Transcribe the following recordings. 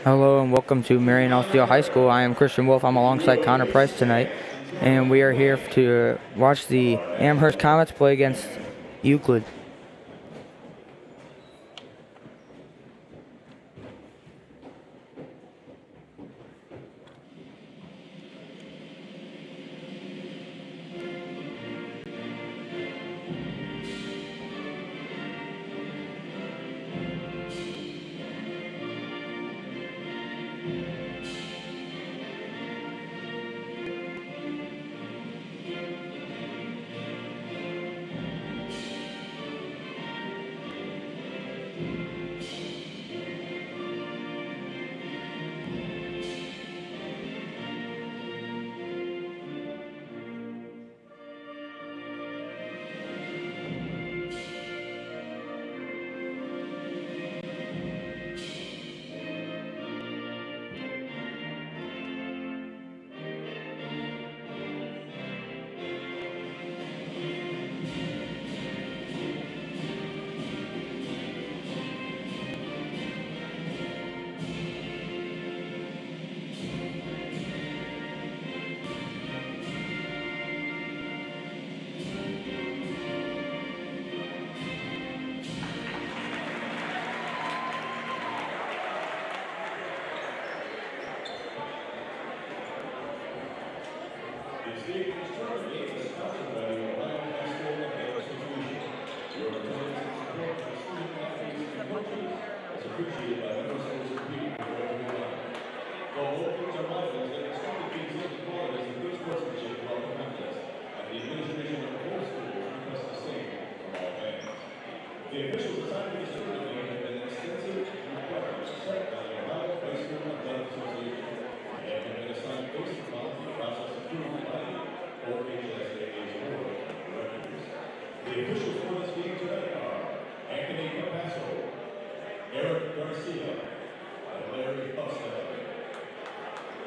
Hello and welcome to Marion Alsteel High School. I am Christian Wolf. I'm alongside Connor Price tonight, and we are here to watch the Amherst Comets play against Euclid.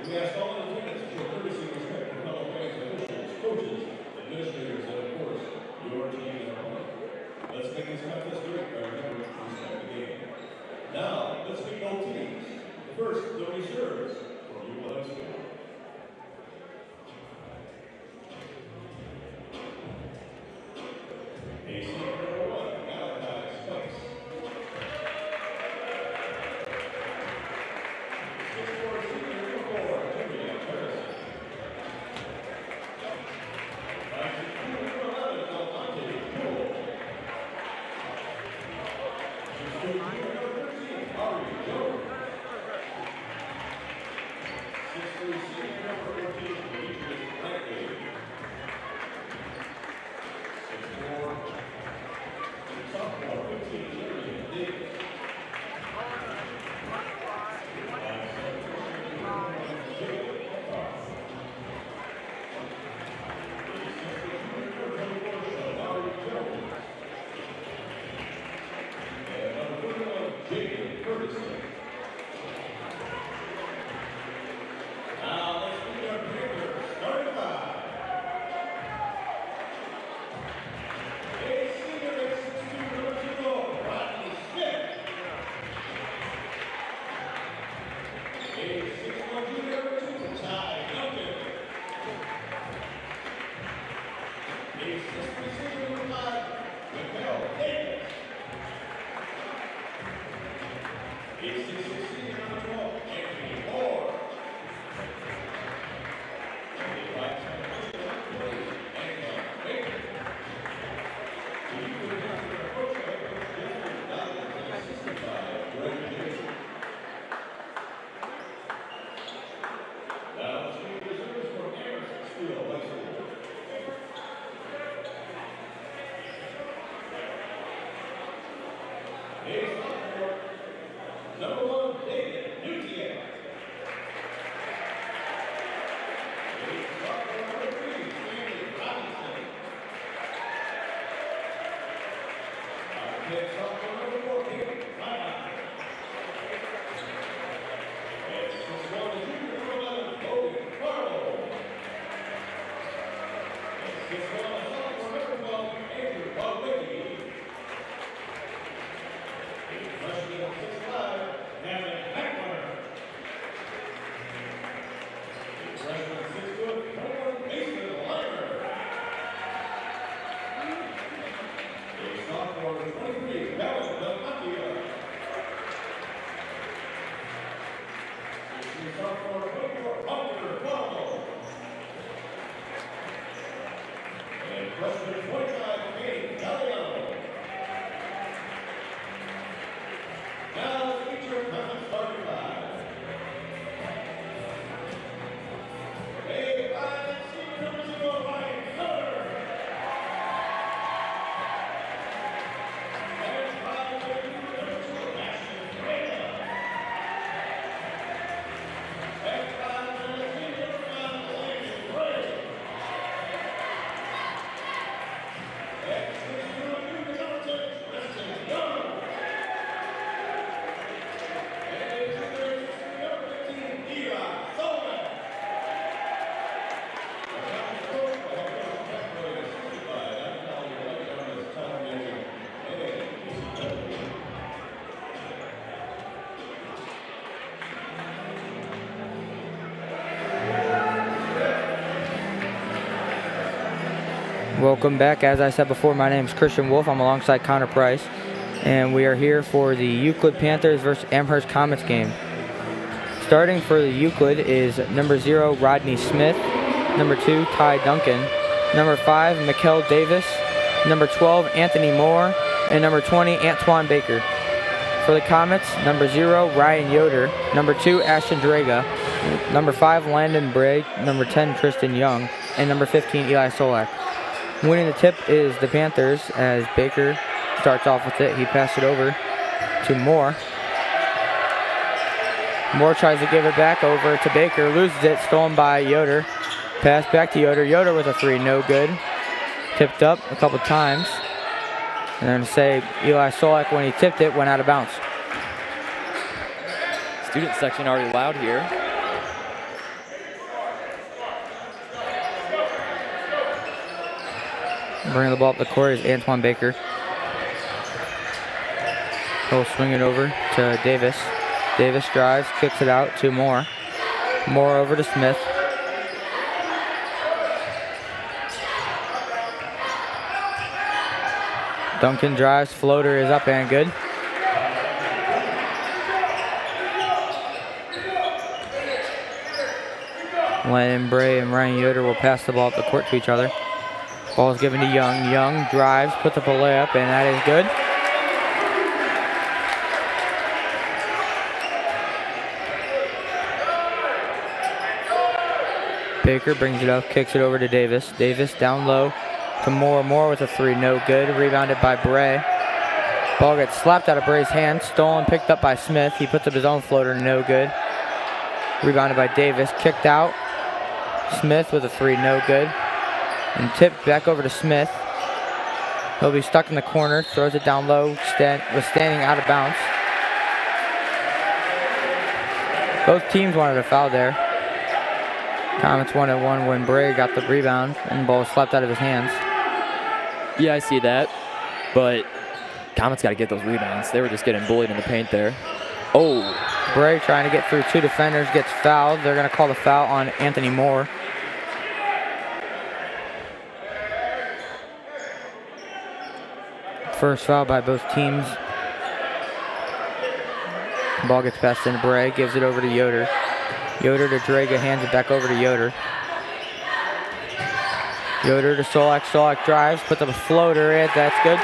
We ask all in attendance to show courtesy and respect for fellow fans and officials, coaches, administrators, and of course, your team and opponent. Let's make this contest great by remembering to respect the game. Now, let's meet both teams. First, the reserves from Euclid High School. AC number 1, Malachi Spice. 6'4" senior uniform, Jimmy Harrison. 5'2" number 11, Almonte Poole. 6'2" number 13, Ari Jones. 6'3" senior number 14, Demetrius Bradley. 6'4", sophomore 15, Jeremy Davis. 5'7", Jacob Heffar. 6'2", number 24, Shamari Jones. And number 41, Jacob Ferguson. Now let's meet our Panthers, starting five. A senior at 6'2", number 0, Rodney Smith. A 6'1", junior, number 2, Ty Duncan. A 6'3", senior, number 5, Miguel Davis. A 6'6", senior, number 12, Anthony Moore. And a 5'10", senior, number 3, Anton Baker. The Euclid Panthers are coached by Coach Jeffrey Dobbins and assisted by Greg Jason. Now let's meet the reserves from Amherst High School. A sophomore, number 1, David Newton. A sophomore, number 3, Stanley Robinson. And sophomore, number 4, David Ryan. And 6'1", junior, number 11, Logan Farlow. And 6'1", sophomore, number 12, Andrew Baldwin. A freshman at 6'5", Hammond Hackler. Now let's meet your Comets starting five. A five senior number 0, Ryan Miller. And 5 number 2, Ashton Rayna. And 5 number 3, number 5, Landon Bray. And 6 number 2, number 10, Preston Young. And number 15, Eli Sullivan. Welcome back. As I said before, my name is Christian Wolf. I'm alongside Connor Price, and we are here for the Euclid Panthers versus Amherst Comets game. Starting for the Euclid is number 0, Rodney Smith, number 2, Ty Duncan, number 5, Mikkel Davis, number 12, Anthony Moore, and number 20, Antoine Baker. For the Comets, number 0, Ryan Yoder, number 2, Ashton Draga, number 5, Landon Bray, number 10, Tristan Young, and number 15, Eli Solak. Winning the tip is the Panthers as Baker starts off with it. He passed it over to Moore. Moore tries to give it back over to Baker, loses it, stolen by Yoder. Pass back to Yoder. Yoder with a 3, no good. Tipped up a couple times. And then to say Eli Solak, when he tipped it, went out of bounds. Student section already loud here. Bringing the ball up the court is Antoine Baker. He'll swing it over to Davis. Davis drives, kicks it out to Moore. Moore over to Smith. Duncan drives, floater is up and good. Landon Bray and Ryan Yoder will pass the ball up the court to each other. Ball is given to Young. Young drives, puts up a layup, and that is good. Baker brings it up, kicks it over to Davis. Davis down low to Moore. Moore with a 3, no good. Rebounded by Bray. Ball gets slapped out of Bray's hand. Stolen, picked up by Smith. He puts up his own floater, no good. Rebounded by Davis. Kicked out. Smith with a 3, no good. And tipped back over to Smith. He'll be stuck in the corner. Throws it down low. Was standing out of bounds. Both teams wanted a foul there. Comets won at 1 when Bray got the rebound and the ball was slapped out of his hands. Yeah, I see that. But Comets got to get those rebounds. They were just getting bullied in the paint there. Oh. Bray trying to get through 2 defenders, gets fouled. They're going to call the foul on Anthony Moore. First foul by both teams. Ball gets passed into Bray, gives it over to Yoder. Yoder to Draga, hands it back over to Yoder. Yoder to Solak. Solak drives, puts up a floater. That's good.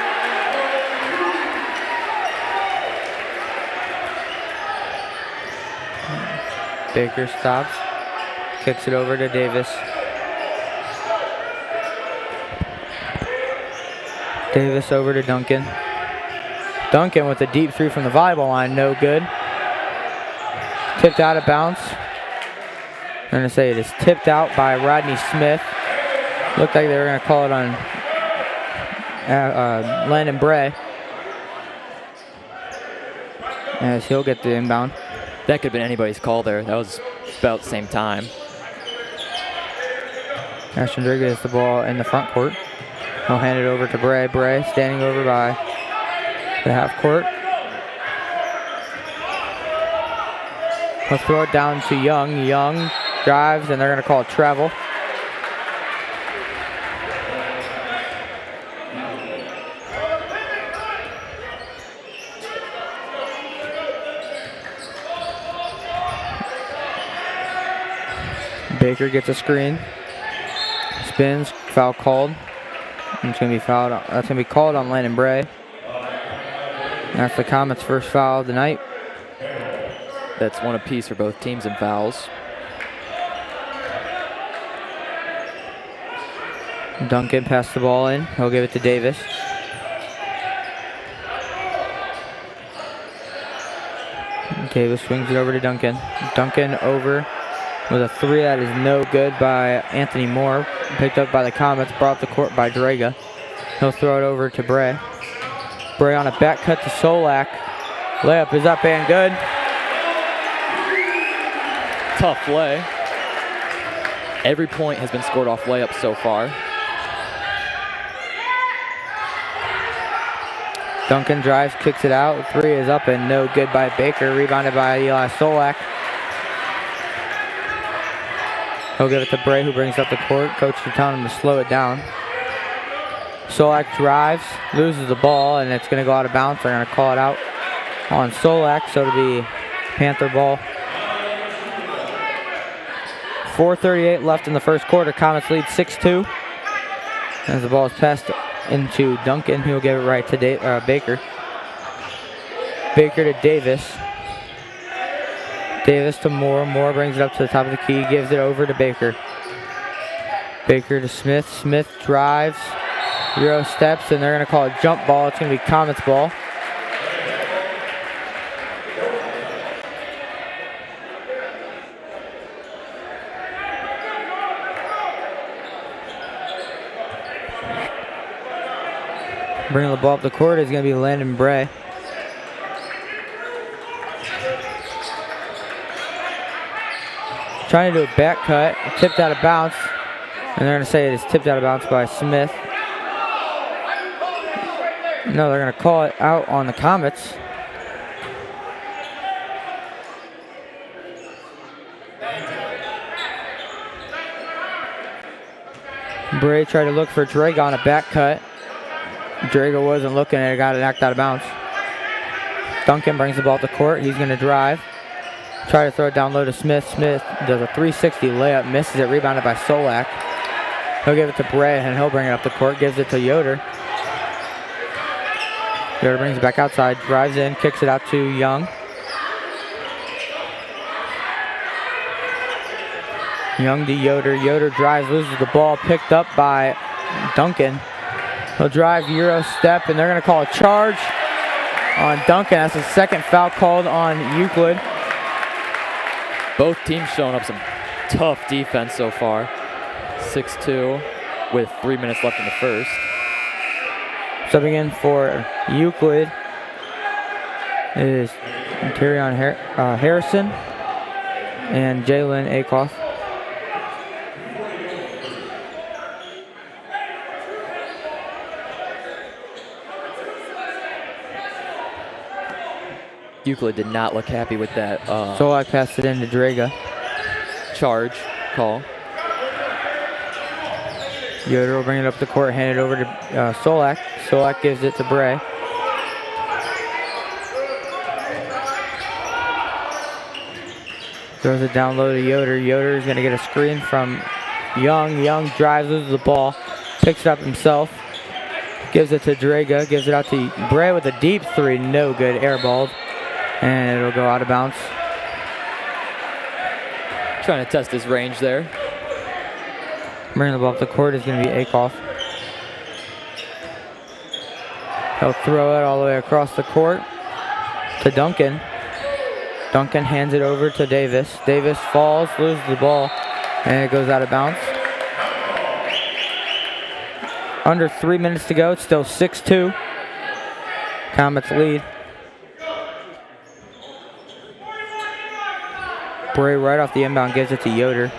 Baker stops, kicks it over to Davis. Davis over to Duncan. Duncan with a deep 3 from the volleyball line, no good. Tipped out of bounds. I'm going to say it is tipped out by Rodney Smith. Looked like they were going to call it on Landon Bray, as he'll get the inbound. That could have been anybody's call there. That was about the same time. Ashton Draga gets the ball in the front court. He'll hand it over to Bray. Bray standing over by the half court. He'll throw it down to Young. Young drives, and they're going to call it travel. Baker gets a screen. Spins, foul called. And it's going to be fouled. That's going to be called on Landon Bray. That's the Comets' first foul of the night. That's one apiece for both teams in fouls. Duncan passed the ball in. He'll give it to Davis. Davis swings it over to Duncan. Duncan over with a three that is no good by Anthony Moore. Picked up by the Comets, brought up the court by Draga. He'll throw it over to Bray. Bray on a back cut to Solak. Layup is up and good. Tough play. Every point has been scored off layups so far. Duncan drives, kicks it out. Three is up and no good by Baker. Rebounded by Eli Solak. He'll give it to Bray, who brings up the court. Coach is telling him to slow it down. Solak drives, loses the ball, and it's going to go out of bounds. They're going to call it out on Solak, so it'll be Panther ball. 4:38 left in the first quarter. Comets lead 6-2. As the ball is passed into Duncan, he'll give it right to Baker. Baker to Davis. Davis to Moore. Moore brings it up to the top of the key, gives it over to Baker. Baker to Smith. Smith drives, Euro steps, and they're going to call it jump ball. It's going to be Comets ball. Bringing the ball up the court is going to be Landon Bray. Trying to do a back cut, tipped out of bounds, and they're going to say it is tipped out of bounds by Smith. No, they're going to call it out on the Comets. Bray tried to look for Draga on a back cut. Draga wasn't looking and it got knocked out of bounds. Duncan brings the ball to the court. He's going to drive. Try to throw it down low to Smith. Smith does a 360 layup, misses it, rebounded by Solak. He'll give it to Bray and he'll bring it up the court, gives it to Yoder. Yoder brings it back outside, drives in, kicks it out to Young. Young to Yoder. Yoder drives, loses the ball, picked up by Duncan. He'll drive, Euro step, and they're going to call a charge on Duncan. That's the second foul called on Euclid. Both teams showing up some tough defense so far. 6-2 with 3 minutes left in the first. Subbing in for Euclid is Tyrion Harrison and Jalen Akoff. Euclid did not look happy with that. Solak passed it in to Draga. Charge call. Yoder will bring it up the court, hand it over to Solak. Solak gives it to Bray. Throws it down low to Yoder. Yoder is going to get a screen from Young. Young drives, loses the ball, picks it up himself, gives it to Draga, gives it out to Bray with a deep three, no good, airballed, and it'll go out of bounds. Trying to test his range there. Bringing the ball up the court is going to be Akoff. He'll throw it all the way across the court to Duncan. Duncan hands it over to Davis. Davis falls, loses the ball, and it goes out of bounds. Under 3 minutes to go. It's still 6-2. Comets lead. Bray right off the inbound gives it to Yoder.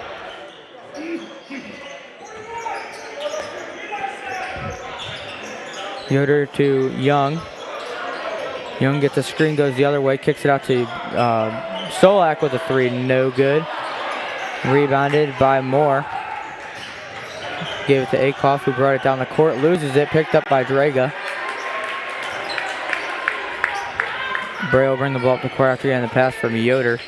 Yoder to Young. Young gets a screen, goes the other way, kicks it out to Solak with a three, no good. Rebounded by Moore. Gave it to Akoff, who brought it down the court, loses it, picked up by Draga. Bray will bring the ball up the court after getting the pass from Yoder.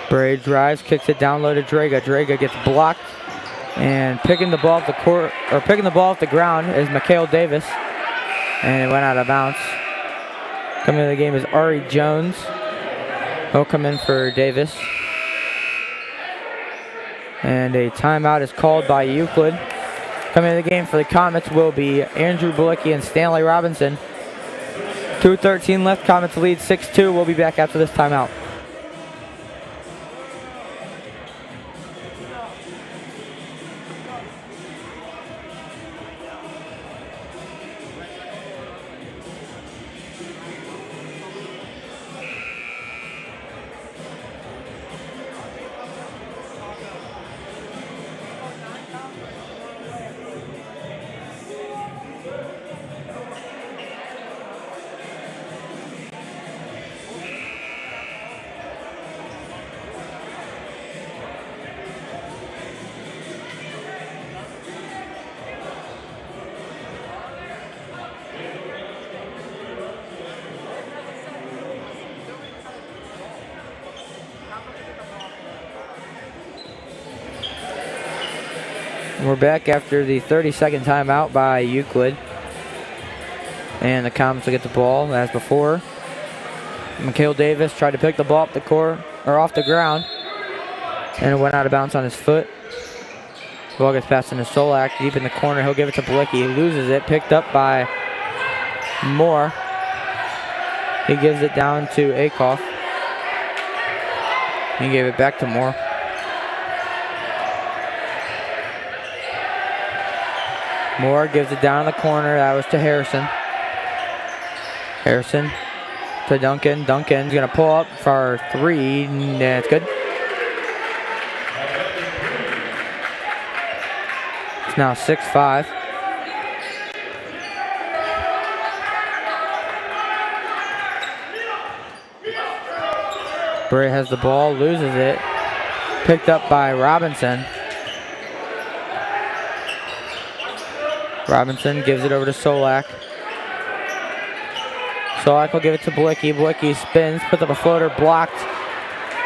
Bray drives, kicks it down low to Draga. Draga gets blocked And picking the ball off the ground is Mikhail Davis. And it went out of bounds. Coming into the game is Ari Jones. He'll come in for Davis. And a timeout is called by Euclid. Coming into the game for the Comets will be Andrew Bulicki and Stanley Robinson. 2:13 left. Comets lead 6-2. We'll be back after this timeout. We're back after the 30-second timeout by Euclid. And the Comets will get the ball as before. Mikhail Davis tried to pick the ball off the ground. And it went out of bounds on his foot. The ball gets passed into Solak deep in the corner. He'll give it to Bulicki. He loses it. Picked up by Moore. He gives it down to Akoff. He gave it back to Moore. Moore gives it down in the corner. That was to Harrison. Harrison to Duncan. Duncan's going to pull up for three. That's good. It's now 6-5. Bray has the ball, loses it. Picked up by Robinson. Robinson gives it over to Solak. Solak will give it to Bulicki. Bulicki spins, puts up a floater, blocked.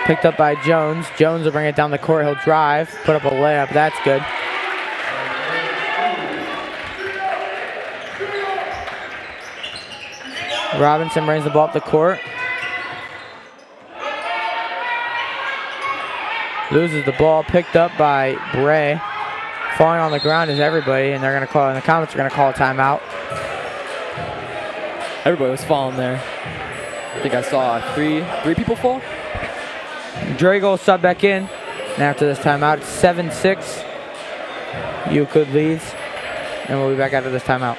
Picked up by Jones. Jones will bring it down the court. He'll drive, put up a layup. That's good. Robinson brings the ball up the court. Loses the ball, picked up by Bray. Falling on the ground is everybody, and the Comets are going to call a timeout. Everybody was falling there. I think I saw three people fall. Drago will sub back in. And after this timeout, it's 7-6. Euclid leads. And we'll be back after this timeout.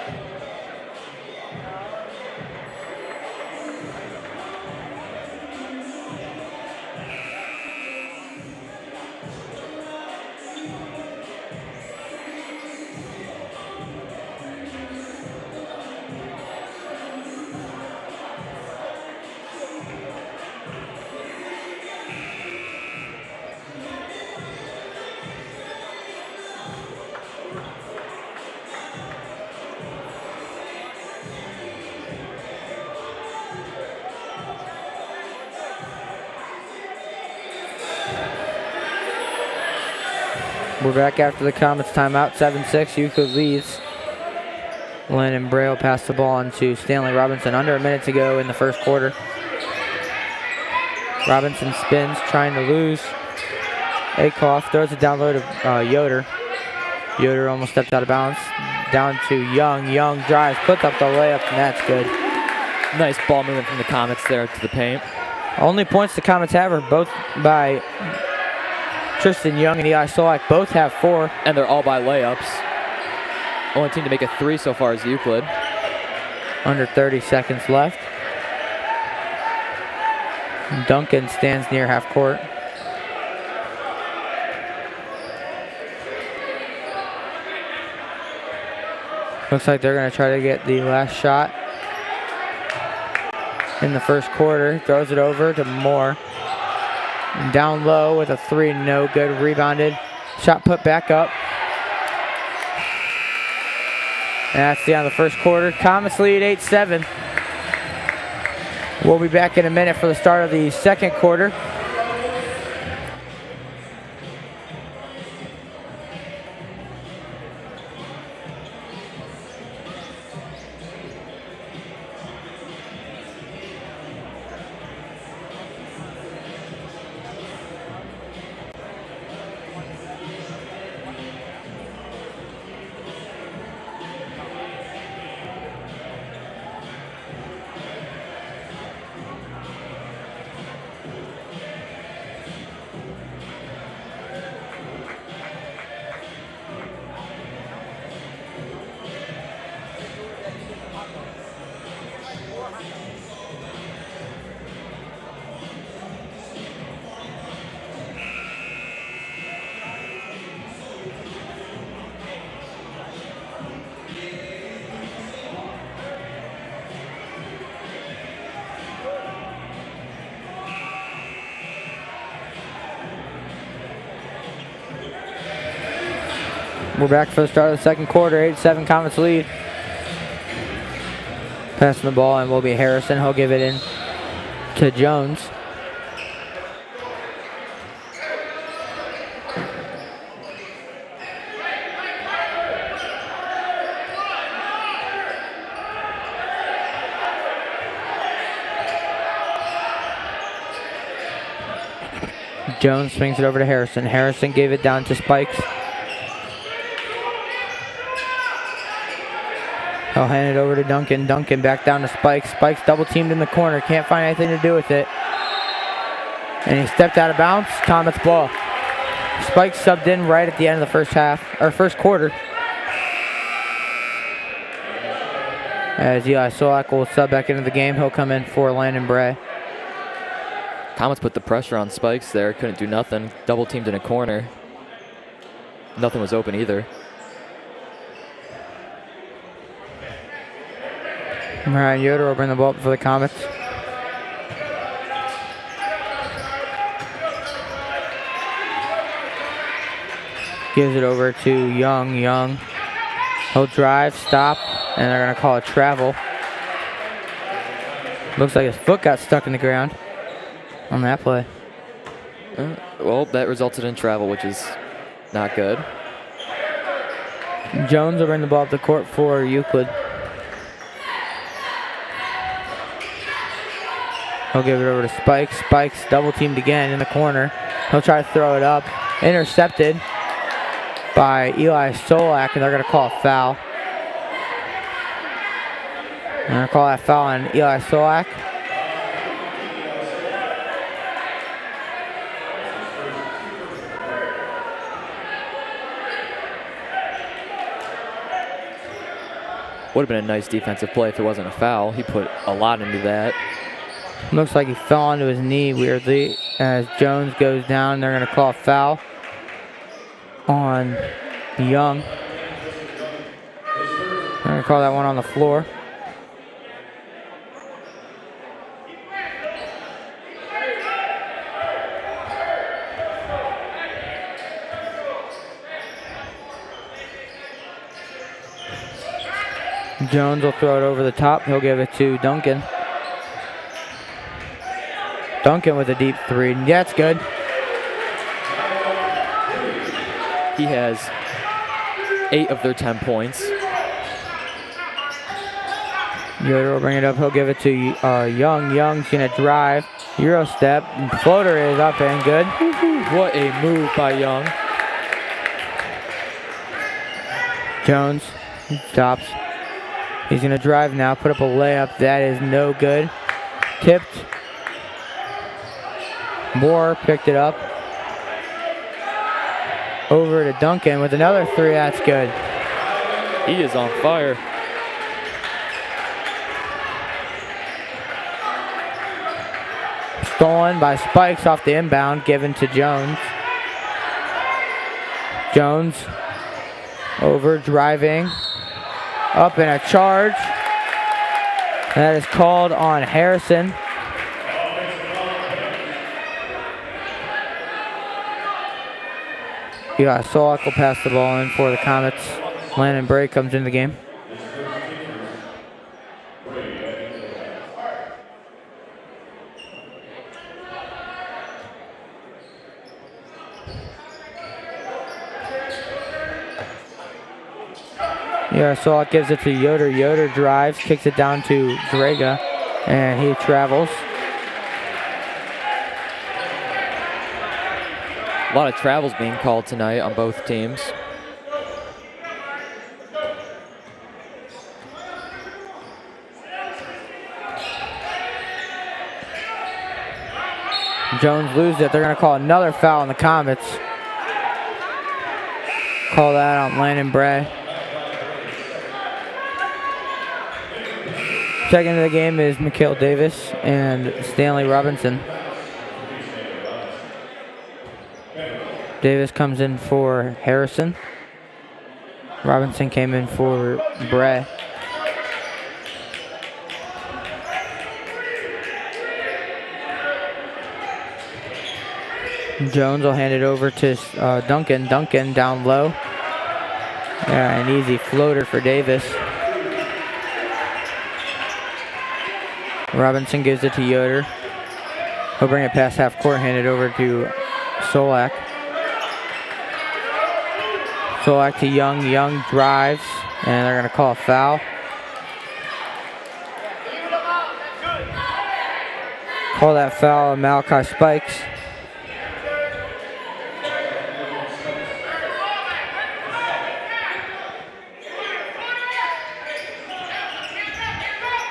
We're back after the Comets timeout, 7-6. Euclid leads. Landon Braille passed the ball on to Stanley Robinson. Under a minute to go in the first quarter. Robinson spins, trying to lose. Akoff throws it down low to Yoder. Yoder almost stepped out of bounds. Down to Young. Young drives, puts up the layup, and that's good. Nice ball movement from the Comets there to the paint. Only points the Comets have are both by Tristan Young and Eli Solak. Both have 4. And they're all by layups. Only team to make a 3 so far is Euclid. Under 30 seconds left. Duncan stands near half court. Looks like they're going to try to get the last shot in the first quarter. Throws it over to Moore. Down low with a 3, no good. Rebounded. Shot put back up. And that's the end of the first quarter. Comets lead 8-7. We'll be back in a minute for the start of the second quarter. We're back for the start of the second quarter. 8-7 Comets lead. Passing the ball and will be Harrison. He'll give it in to Jones. Jones swings it over to Harrison. Harrison gave it down to Spikes. He'll hand it over to Duncan. Duncan back down to Spikes. Spikes double teamed in the corner. Can't find anything to do with it. And he stepped out of bounds. Comets ball. Spikes subbed in right at the end of the first quarter. As Eli Solak will sub back into the game, he'll come in for Landon Bray. Comets put the pressure on Spikes there. Couldn't do nothing. Double teamed in a corner. Nothing was open either. Ryan Yoder will bring the ball up for the Comets. Gives it over to Young. Young. He'll drive, stop, and they're going to call it travel. Looks like his foot got stuck in the ground on that play. Well, that resulted in travel, which is not good. Jones will bring the ball up the court for Euclid. He'll give it over to Spikes. Spikes double teamed again in the corner. He'll try to throw it up. Intercepted by Eli Solak, and they're going to call a foul. They're going to call that foul on Eli Solak. Would have been a nice defensive play if it wasn't a foul. He put a lot into that. Looks like he fell onto his knee weirdly as Jones goes down. They're going to call a foul on Young. They're going to call that one on the floor. Jones will throw it over the top. He'll give it to Duncan. Duncan with a deep three. Yeah, it's good. He has 8 of their 10 points. Yoder will bring it up. He'll give it to Young. Young's going to drive. Euro step. Floater is up and good. What a move by Young. Jones stops. He's going to drive now. Put up a layup. That is no good. Tipped. Moore picked it up. Over to Duncan with another three. That's good. He is on fire. Stolen by Spikes off the inbound, given to Jones. Jones over driving. Up in a charge. That is called on Harrison. Eli Solak will pass the ball in for the Comets. Landon Bray comes into the game. Yeah, Solak gives it to Yoder. Yoder drives, kicks it down to Draga, and he travels. A lot of travels being called tonight on both teams. Jones loses it. They're going to call another foul on the Comets. Call that on Landon Bray. Checking into the game is Mikhail Davis and Stanley Robinson. Davis comes in for Harrison. Robinson came in for Bray. Jones will hand it over to Duncan. Duncan down low. Yeah, an easy floater for Davis. Robinson gives it to Yoder. He'll bring it past half court, hand it over to Solak. Solak to Young. Young drives, and they're going to call a foul. Call that foul on Malachi Spikes.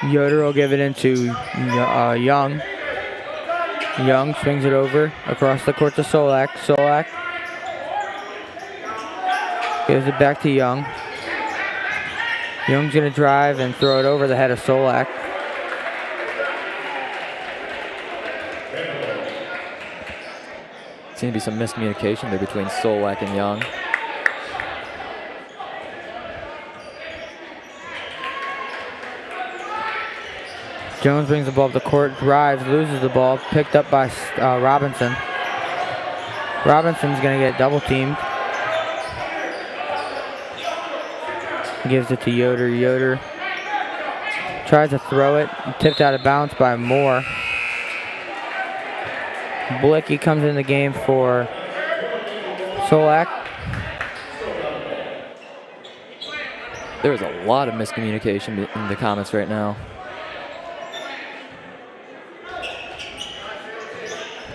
Yoder will give it into Young. Young swings it over across the court to Solak. Solak gives it back to Young. Young's going to drive and throw it over the head of Solak. Seems to be some miscommunication there between Solak and Young. Jones brings the ball up the court, drives, loses the ball, picked up by Robinson. Robinson's going to get double teamed. Gives it to Yoder. Yoder tries to throw it, tipped out of bounds by Moore. Blicky comes in the game for Solak. There is a lot of miscommunication in the Comets right now.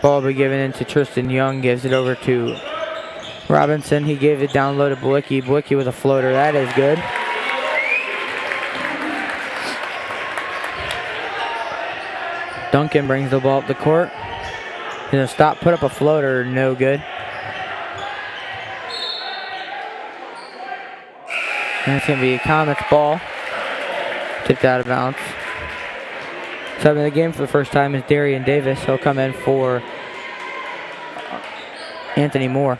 Ball will be given into Tristan Young, gives it over to Robinson. He gave it down low to Blicky. Blicky with a floater. That is good. Duncan brings the ball up the court. He's going to stop, put up a floater. No good. And it's going to be a Comets ball. Tipped out of bounds. Subbing in the game for the first time is Darian Davis. He'll come in for Anthony Moore.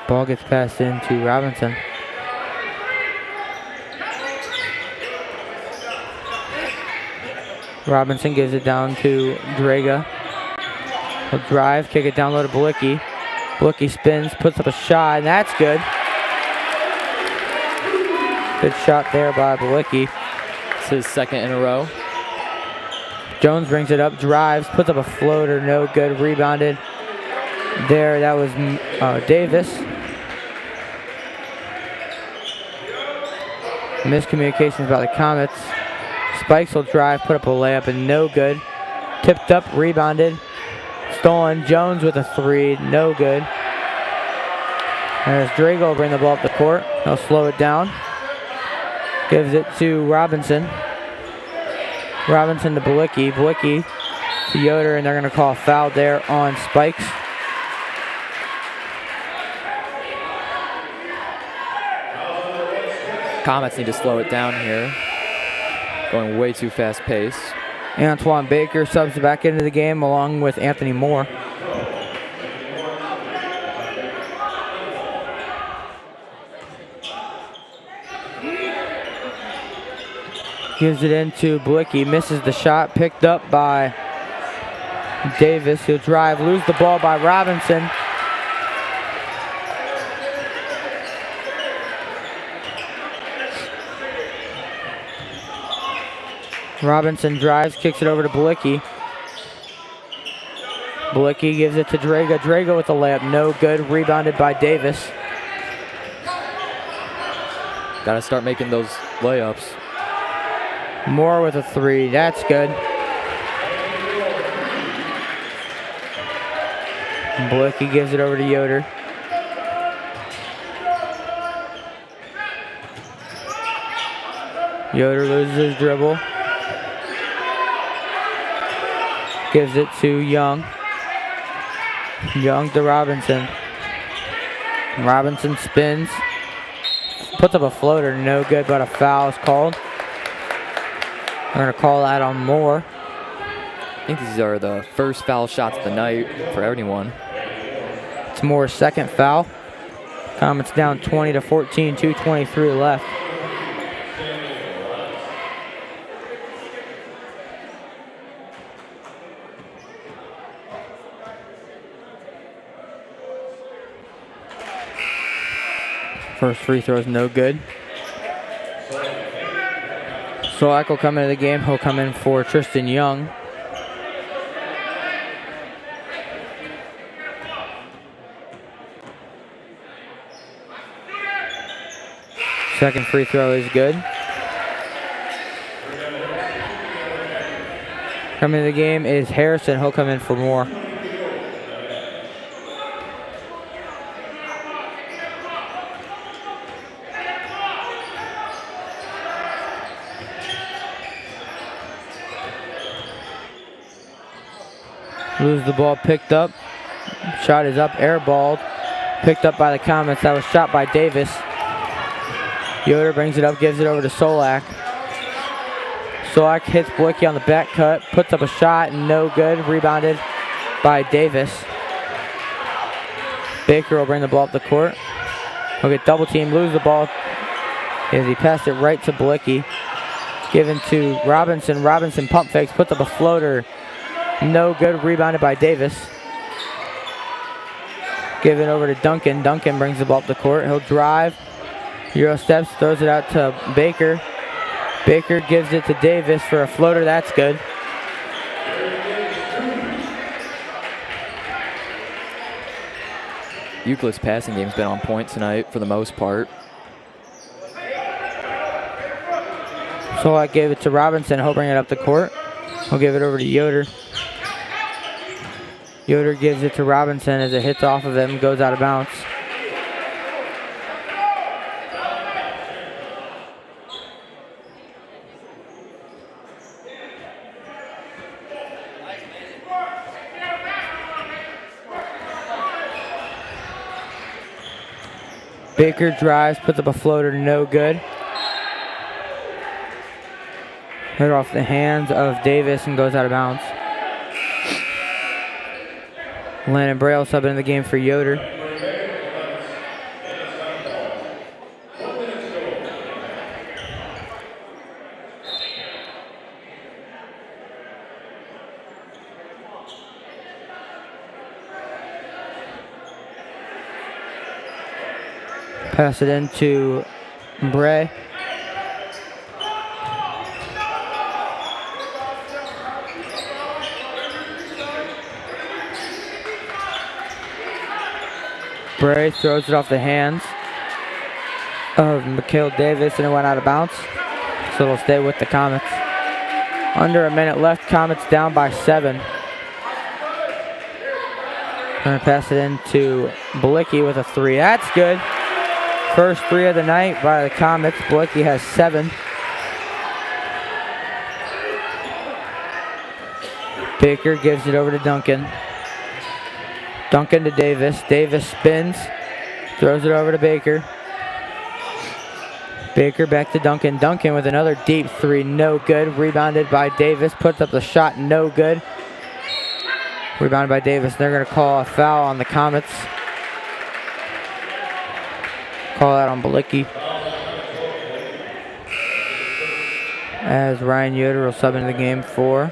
Ball gets passed into Robinson. Robinson gives it down to Draga. He'll drive, kick it down low to Blicky. Blicky spins, puts up a shot, and that's good. Good shot there by Blicky. It's his second in a row. Jones brings it up, drives, puts up a floater, no good, rebounded. There, that was Davis. Miscommunications by the Comets. Spikes will drive, put up a layup, and no good. Tipped up, rebounded, stolen. Jones with a three, no good. There's Drago will bring the ball up the court. He'll slow it down. Gives it to Robinson. Robinson to Blicky. Blicky to Yoder, and they're going to call a foul there on Spikes. Comets need to slow it down here. Going way too fast pace. Antoine Baker subs back into the game along with Anthony Moore. Gives it into Blicky, misses the shot, picked up by Davis. He'll drive, lose the ball by Robinson. Robinson drives, kicks it over to Blicky. Blicky gives it to Draga. Draga with a layup, no good, rebounded by Davis. Gotta start making those layups. Moore with a three, that's good. Blicky gives it over to Yoder. Yoder loses his dribble. Gives it to Young. Young to Robinson. Robinson spins. Puts up a floater, no good, but a foul is called. We're going to call that on Moore. I think these are the first foul shots of the night for anyone. It's Moore's second foul. Comets down 20-14, 2:23 left. First free throw is no good. Solak will come into the game. He'll come in for Tristan Young. Second free throw is good. Coming into the game is Harrison. He'll come in for Moore. Lose the ball, picked up. Shot is up, airballed. Picked up by the Comets. That was shot by Davis. Yoder brings it up, gives it over to Solak. Solak hits Blicky on the back cut, puts up a shot, no good. Rebounded by Davis. Baker will bring the ball up the court. He'll get double team, lose the ball as he passed it right to Blicky. Given to Robinson. Robinson pump fakes, puts up a floater. No good, rebounded by Davis. Give it over to Duncan. Duncan brings the ball up the court. He'll drive. Euro steps, throws it out to Baker. Baker gives it to Davis for a floater. That's good. Euclid's passing game's been on point tonight for the most part. Solak gave it to Robinson. He'll bring it up the court. He'll give it over to Yoder. Yoder gives it to Robinson as it hits off of him, goes out of bounds. Baker drives, puts up a floater, no good. Hit off the hands of Davis and goes out of bounds. Landon Braille subbing in the game for Yoder. Pass it into Bray. Bray throws it off the hands of Mikhail Davis and it went out of bounds. So it'll stay with the Comets. Under a minute left, Comets down by 7. Gonna pass it into Blicky with a 3. That's good. First 3 of the night by the Comets. Blicky has 7. Baker gives it over to Duncan. Duncan to Davis. Davis spins. Throws it over to Baker. Baker back to Duncan. Duncan with another deep 3. No good. Rebounded by Davis. Puts up the shot. No good. Rebounded by Davis. They're going to call a foul on the Comets. Call out on Blicky. As Ryan Yoder will sub into the game for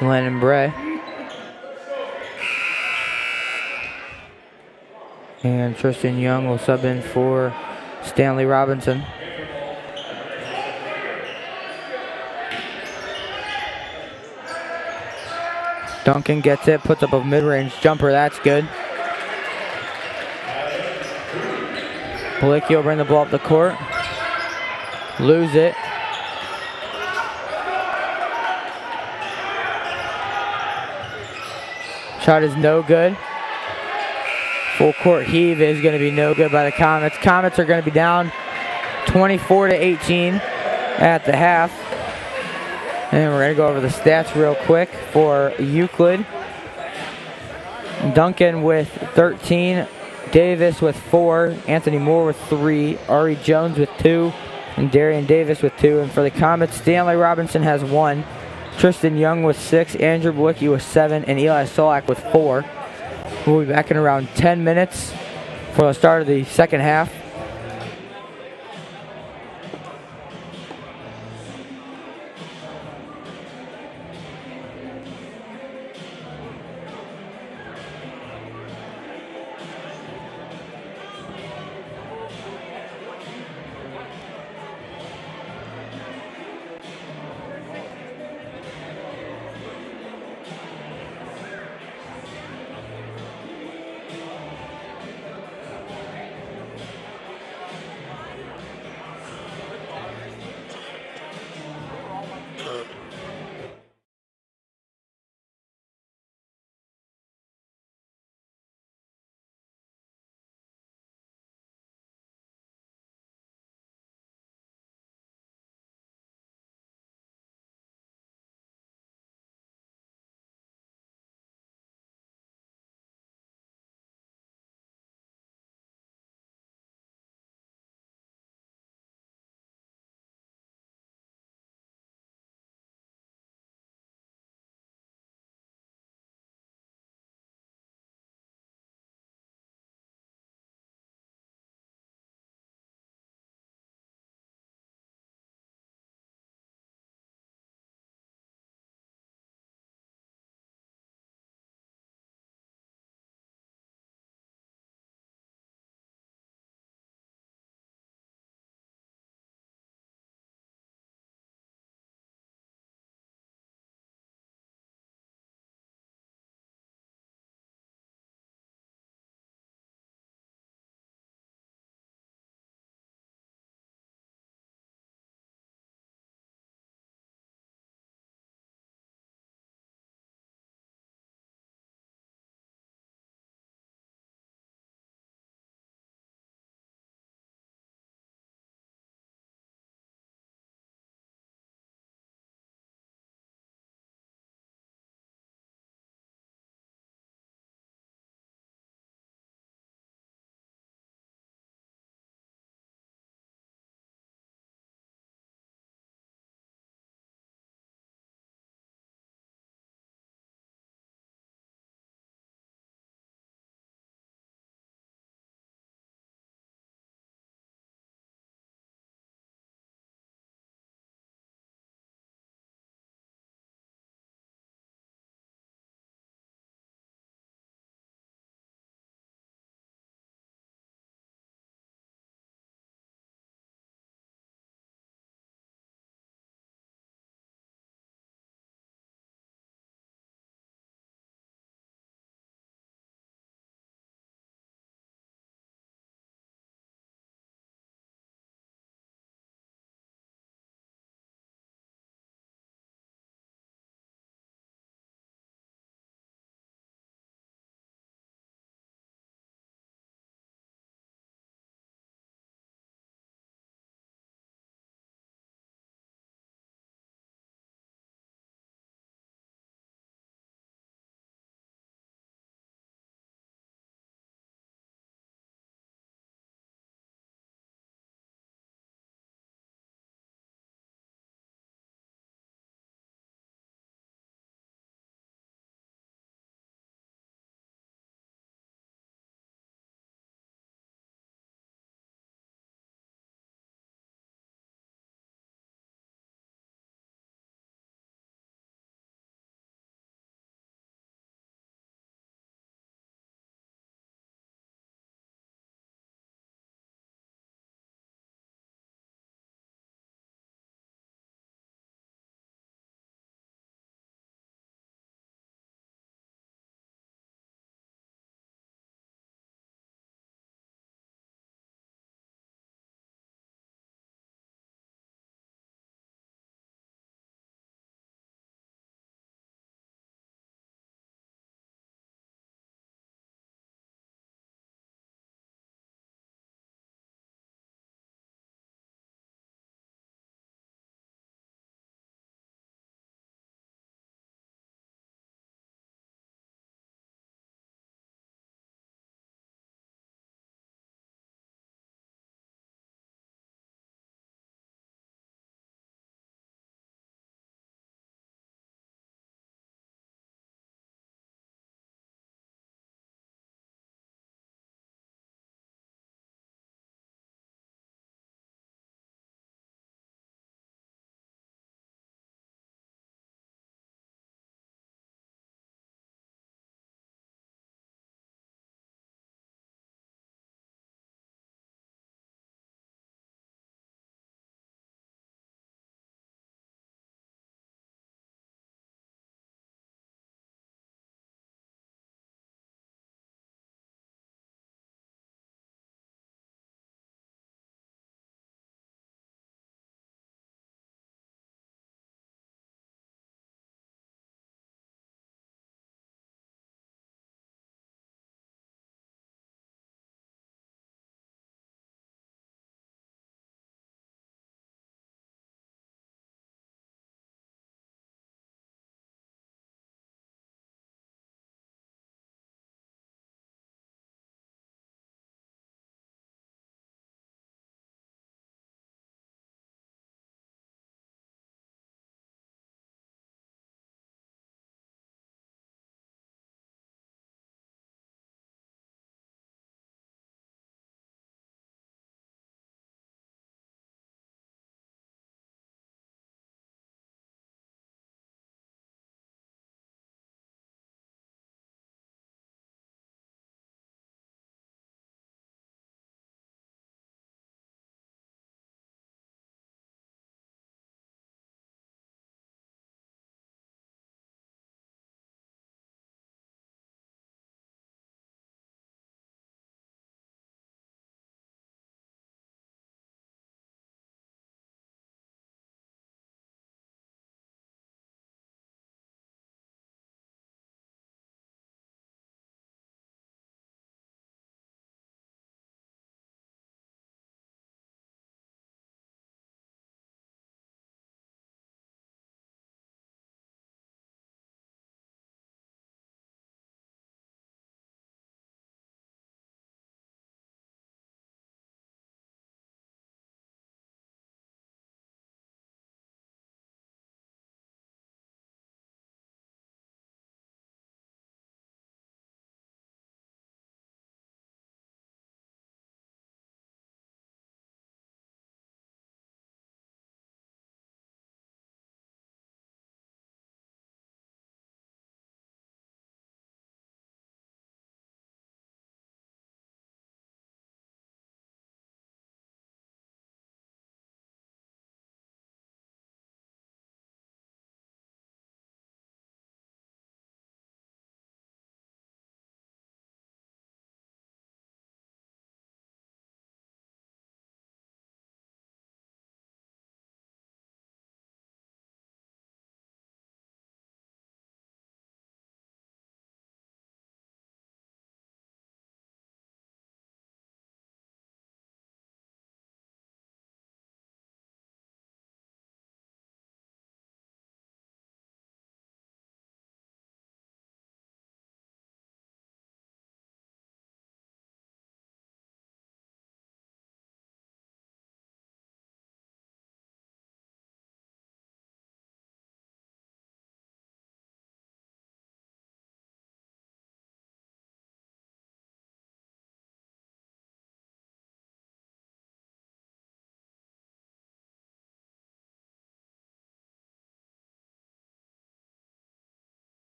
Landon Bray. And Tristan Young will sub in for Stanley Robinson. Duncan gets it, puts up a mid-range jumper. That's good. Blicky will bring the ball up the court. Lose it. Shot is no good. Full court heave is going to be no good by the Comets. Comets are going to be down 24-18 at the half. And we're going to go over the stats real quick for Euclid. Duncan with 13. Davis with 4, Anthony Moore with 3, Ari Jones with 2, and Darian Davis with 2. And for the Comets, Stanley Robinson has 1, Tristan Young with 6, Andrew Blicky with 7, and Eli Solak with 4. We'll be back in around 10 minutes for the start of the second half.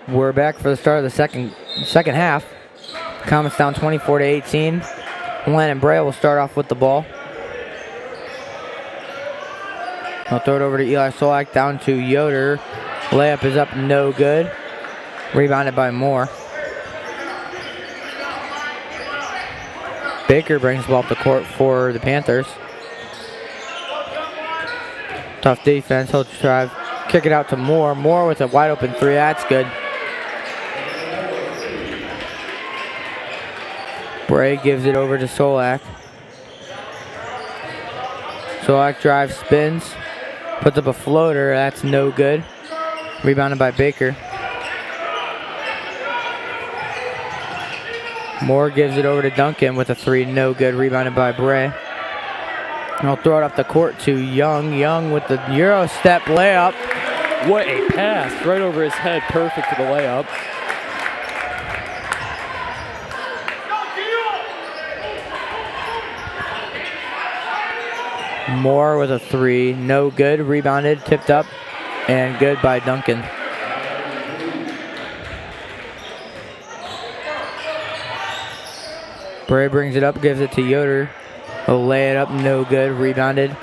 We're back for the start of the second half. Comets down 24-18. Landon Bray will start off with the ball. He'll throw it over to Eli Solak, down to Yoder. Layup is up, no good. Rebounded by Moore. Baker brings the ball up the court for the Panthers. Tough defense. He'll drive, kick it out to Moore. Moore with a wide open three. That's good. Bray gives it over to Solak. Solak drives, spins, puts up a floater. That's no good. Rebounded by Baker. Moore gives it over to Duncan with a three, no good. Rebounded by Bray. And he'll throw it up the court to Young. Young with the Euro step layup. What a pass. Right over his head. Perfect for the layup. Moore with a three, no good. Rebounded, tipped up, and good by Duncan. Bray brings it up, gives it to Yoder. He'll lay it up, no good. Rebounded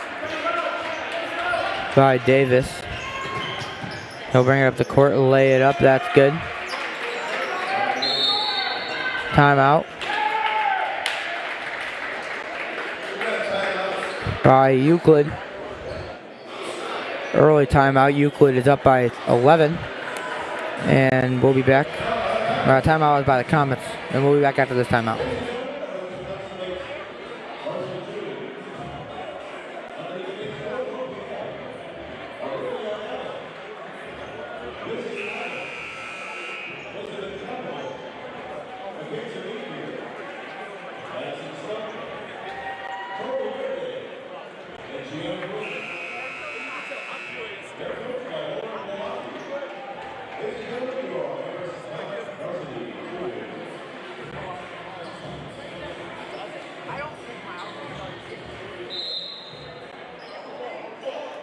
by Davis. He'll bring it up the court, lay it up, that's good. Timeout. By Euclid. Early timeout. Euclid is up by 11. And we'll be back. Timeout is by the Comets. And we'll be back after this timeout.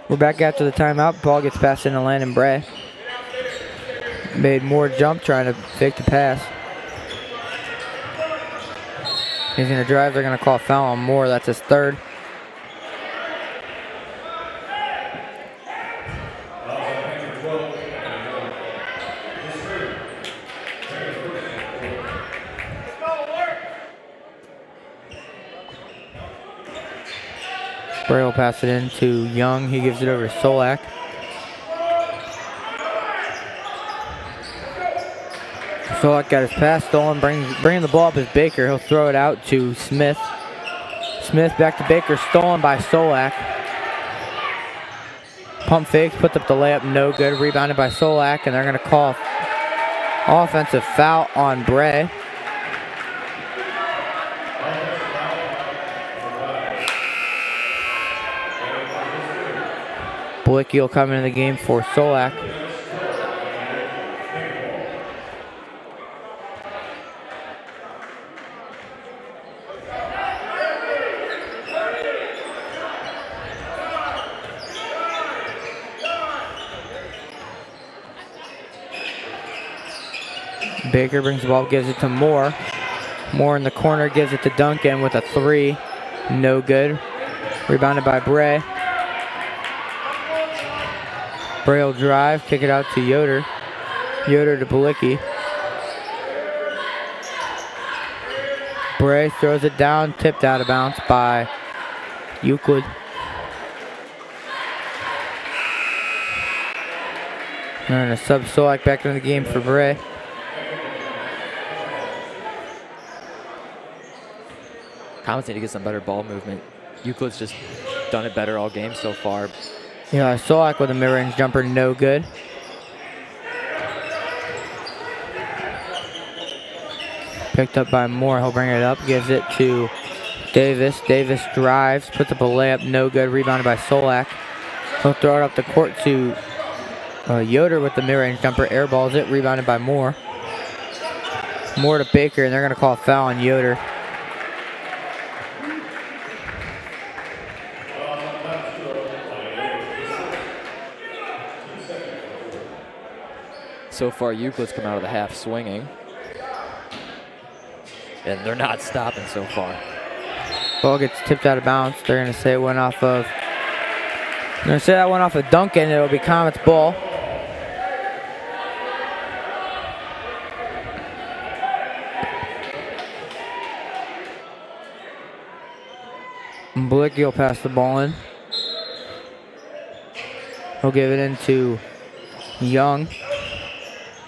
We're back after the timeout. Ball gets passed into Landon Bray. Made more jump trying to fake the pass. He's going to drive. They're going to call a foul on Moore. That's his third. Bray will pass it in to Young. He gives it over to Solak. Solak got his pass stolen. Bringing the ball up is Baker. He'll throw it out to Smith. Smith back to Baker. Stolen by Solak. Pump fakes. Puts up the layup. No good. Rebounded by Solak. And they're going to call offensive foul on Bray. Blicky will come into the game for Solak. Baker brings the ball, gives it to Moore. Moore in the corner, gives it to Duncan with a three. No good. Rebounded by Bray. Bray will drive, kick it out to Yoder. Yoder to Blicky. Bray throws it down, tipped out of bounds by Euclid. And a sub Solak back in the game for Bray. Comets need to get some better ball movement. Euclid's just done it better all game so far. Yeah, Solak with a mid-range jumper, no good. Picked up by Moore. He'll bring it up. Gives it to Davis. Davis drives. Puts up a layup. No good. Rebounded by Solak. He'll throw it up the court to Yoder with the mid-range jumper. Airballs it. Rebounded by Moore. Moore to Baker, and they're going to call a foul on Yoder. So far, Euclid's come out of the half swinging. And they're not stopping so far. Ball gets tipped out of bounds. They're going to say it went off of... They're going to say that went off of Duncan. It'll be Comets ball. Blicky will pass the ball in. He'll give it into Young.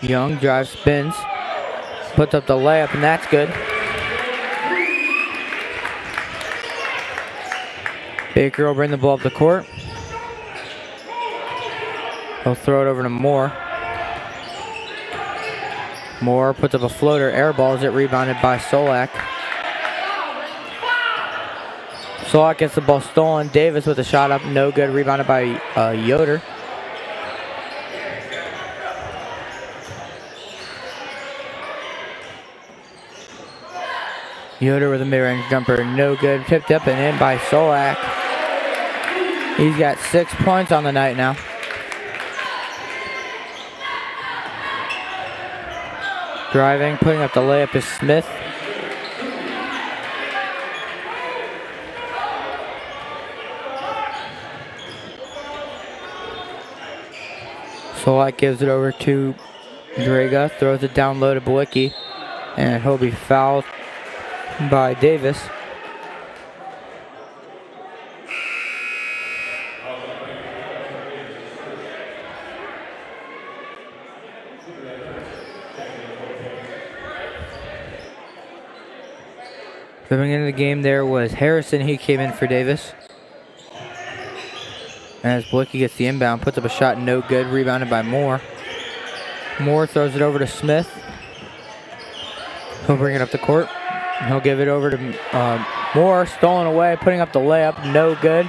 Young drives, spins, puts up the layup, and that's good. Baker will bring the ball up the court. He'll throw it over to Moore. Moore puts up a floater, airballs it, rebounded by Solak. Solak gets the ball stolen. Davis with a shot up, no good, rebounded by Yoder. Yoder with a mid-range jumper, no good. Tipped up and in by Solak. He's got 6 points on the night now. Driving, putting up the layup is Smith. Solak gives it over to Draga, throws it down low to Blicki, and he'll be fouled by Davis. Coming into the game there was Harrison. He came in for Davis. As Blicki gets the inbound, puts up a shot, no good, rebounded by Moore. Moore throws it over to Smith. He'll bring it up the court. He'll give it over to Moore, stolen away, putting up the layup, no good.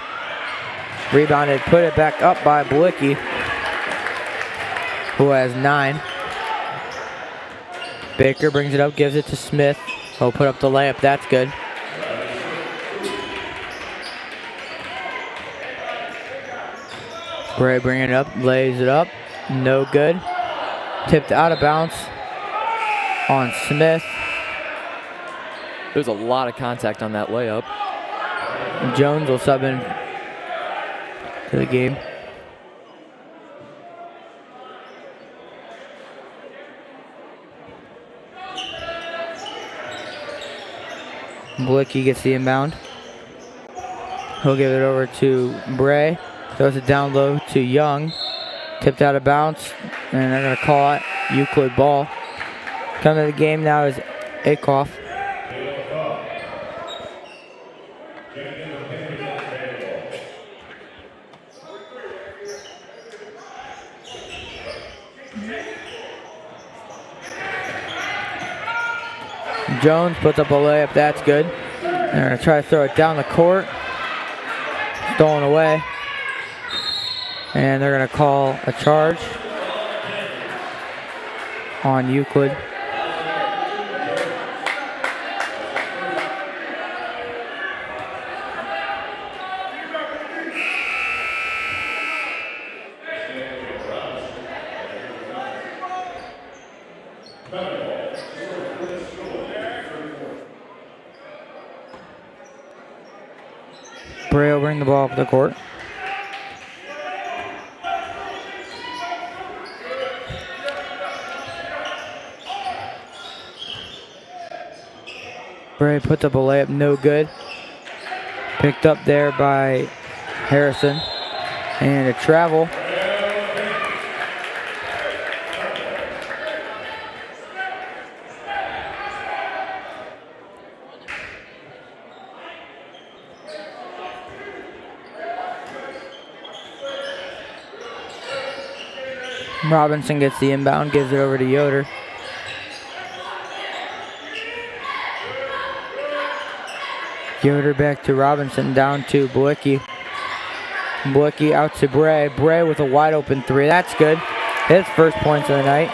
Rebounded, put it back up by Blicki, who has 9. Baker brings it up, gives it to Smith. He'll put up the layup, that's good. Bray bringing it up, lays it up, no good. Tipped out of bounds on Smith. There's a lot of contact on that layup. Jones will sub in to the game. Blicki gets the inbound. He'll give it over to Bray. Throws it down low to Young. Tipped out of bounds, and they're going to call it Euclid ball. Coming to the game now is Akoff. Jones puts up a layup, that's good. They're going to try to throw it down the court. Stolen away. And they're going to call a charge on Euclid. Bray will bring the ball up the court. Bray puts up a layup, no good. Picked up there by Harrison. And a travel. Robinson gets the inbound, gives it over to Yoder. Yoder back to Robinson, down to Blicki. Blicki out to Bray. Bray with a wide open three. That's good. His first points of the night.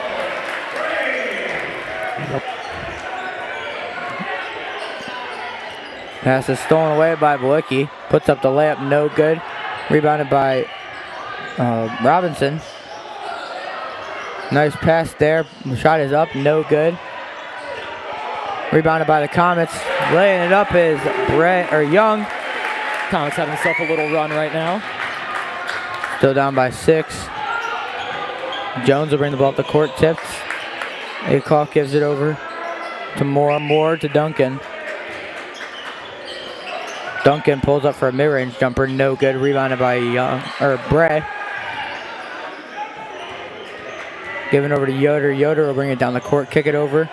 Pass is stolen away by Blicki. Puts up the layup, no good. Rebounded by Robinson. Nice pass there. The shot is up, no good. Rebounded by the Comets. Laying it up is Young. Comets having himself a little run right now. Still down by 6. Jones will bring the ball up the court, tipped. Acock gives it over to Moore. Moore to Duncan. Duncan pulls up for a mid-range jumper, no good. Rebounded by Bray. Giving over to Yoder. Yoder will bring it down the court, kick it over.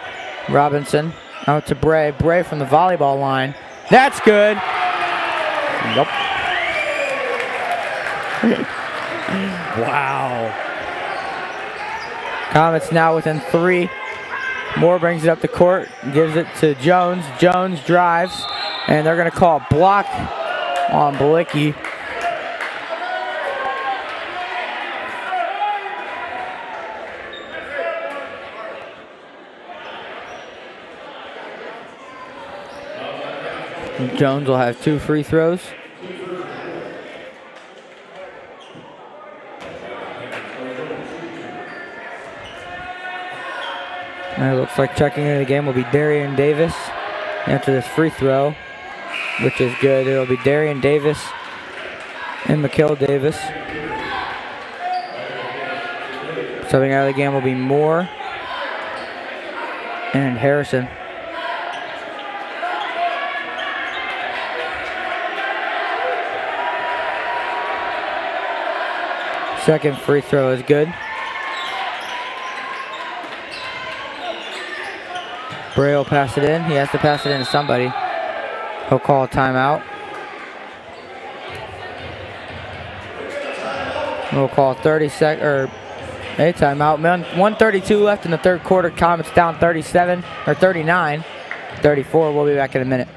Robinson out to Bray. Bray from the volleyball line. That's good. Nope. Wow. Comets now within 3. Moore brings it up the court, gives it to Jones. Jones drives, and they're going to call a block on Blicki. Jones will have 2 free throws. And it looks like checking into the game will be Darian Davis after this free throw, which is good. It'll be Darian Davis and McKill Davis. Subbing out of the game will be Moore and Harrison. Second free throw is good. Bray will pass it in. He has to pass it in to somebody. He'll call a timeout. We'll call a timeout. 1:32 left in the third quarter. Comets down 37 or 39. 34. We'll be back in a minute.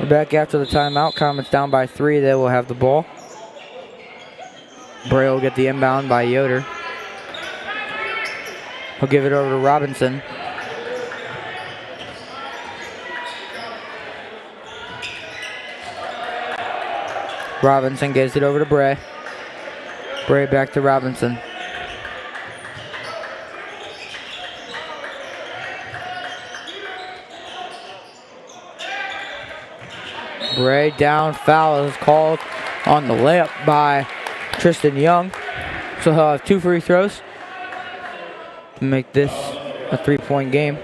Back after the timeout. Comets down by 3. They will have the ball. Bray will get the inbound by Yoder. He'll give it over to Robinson. Robinson gives it over to Bray. Bray back to Robinson. Bray down, foul is called on the layup by Tristan Young. So he'll have 2 free throws to make this a 3-point game.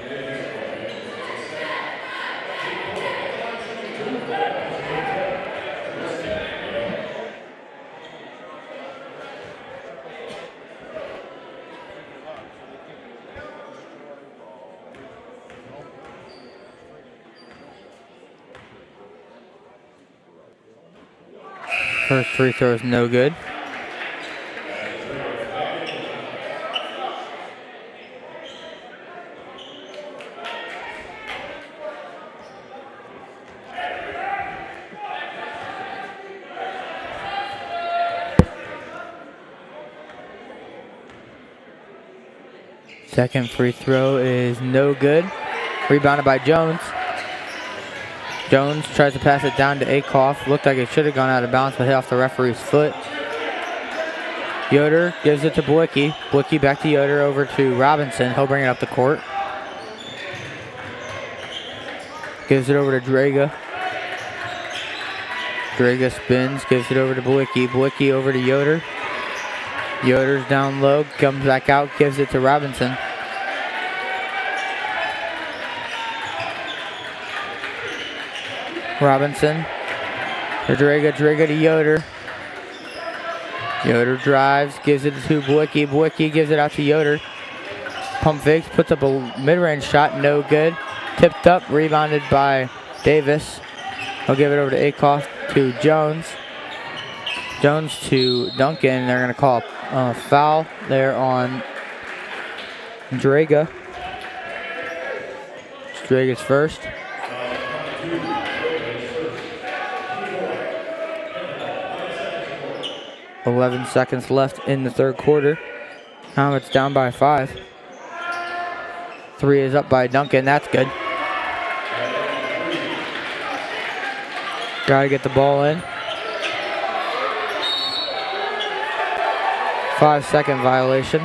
First free throw is no good. Second free throw is no good. Rebounded by Jones. Jones tries to pass it down to Akoff. Looked like it should have gone out of bounds, but hit off the referee's foot. Yoder gives it to Blicki. Blicki back to Yoder, over to Robinson. He'll bring it up the court. Gives it over to Draga. Draga spins, gives it over to Blicki. Blicki over to Yoder. Yoder's down low, comes back out, gives it to Robinson. Robinson to Draga, Draga to Yoder. Yoder drives, gives it to Blicki. Blicki gives it out to Yoder. Pump fakes, puts up a mid-range shot, no good. Tipped up, rebounded by Davis. He'll give it over to Akoff to Jones. Jones to Duncan. They're going to call a foul there on Draga. Draga's first. .11 seconds left in the third quarter. Now it's down by 5. 3 is up by Duncan. That's good. Got to get the ball in. 5-second violation.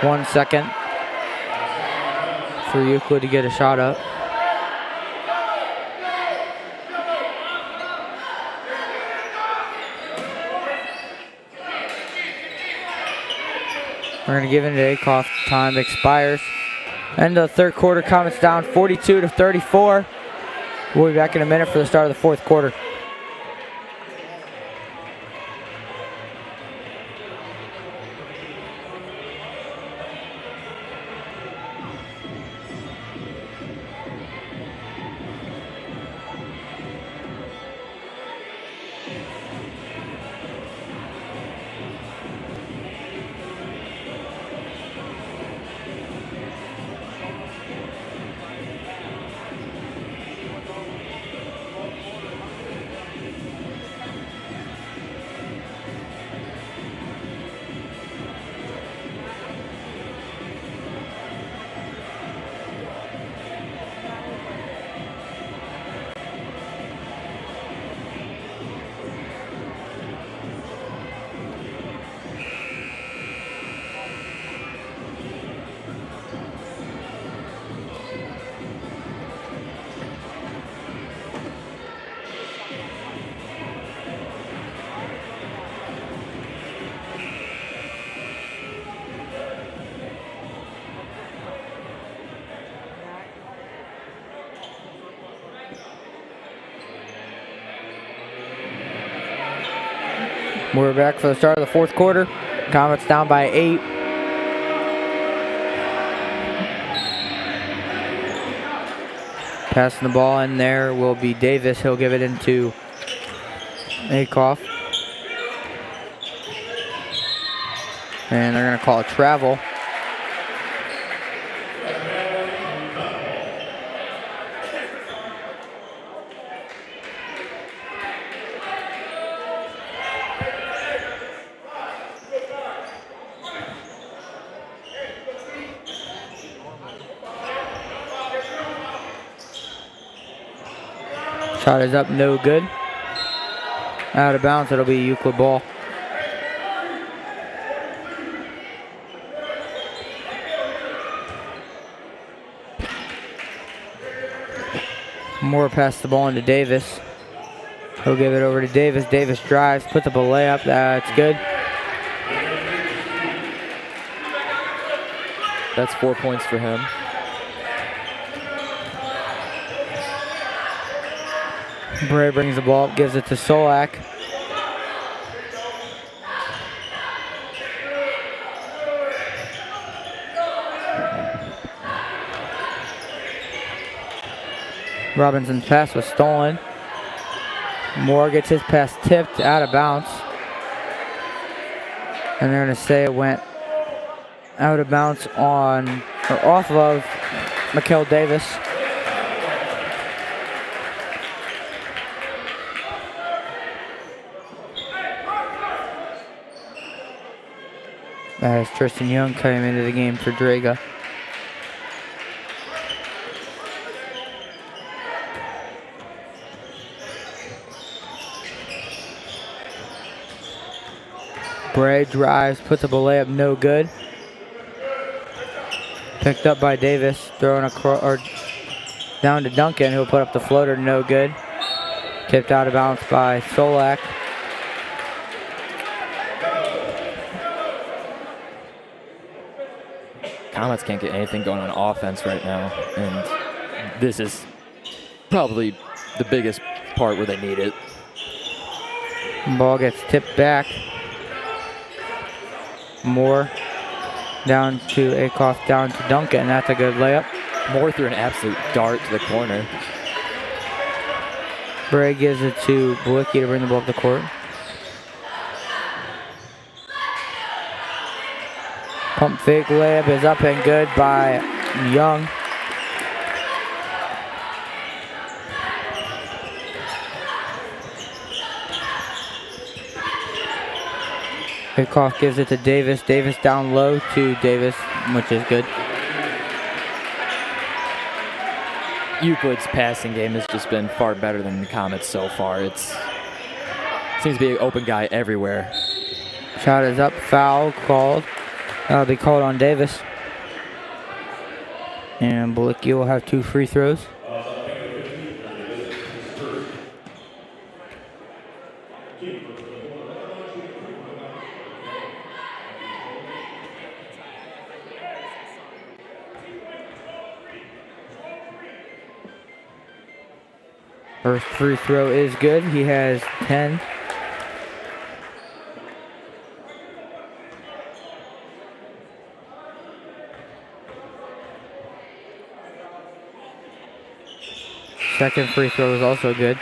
1 second for Euclid to get a shot up. We're going to give it to Akoff. Time expires. End of the third quarter. Comets down 42-34. We'll be back in a minute for the start of the fourth quarter. We're back for the start of the fourth quarter. Comets down by 8. Passing the ball in there will be Davis. He'll give it into Akoff. And they're going to call a travel. Shot is up, no good. Out of bounds, it'll be a Euclid ball. Moore passed the ball into Davis. He'll give it over to Davis. Davis drives, puts up a layup. That's good. That's 4 points for him. Bray brings the ball up, gives it to Solak. Robinson's pass was stolen. Moore gets his pass tipped out of bounds. And they're going to say it went out of bounds on, or off of, Mikael Davis. as Tristan Young came into the game for Draga. Bray drives, puts up a layup, no good. Picked up by Davis, throwing down to Duncan, who'll put up the floater, no good. Tipped out of bounds by Solak. Comets can't get anything going on offense right now, and this is probably the biggest part where they need it. Ball gets tipped back. Moore down to Akoff, down to Duncan, and that's a good layup. Moore threw an absolute dart to the corner. Bray gives it to Blicki to bring the ball up the court. Pump fake layup is up and good by Young. Akoff gives it to Davis. Davis down low to Davis, which is good. Euclid's passing game has just been far better than the Comets so far. It seems to be an open guy everywhere. Shot is up, foul called. That'll be called on Davis. And Blicki will have 2 free throws. First free throw is good. He has 10. Second free throw is also good,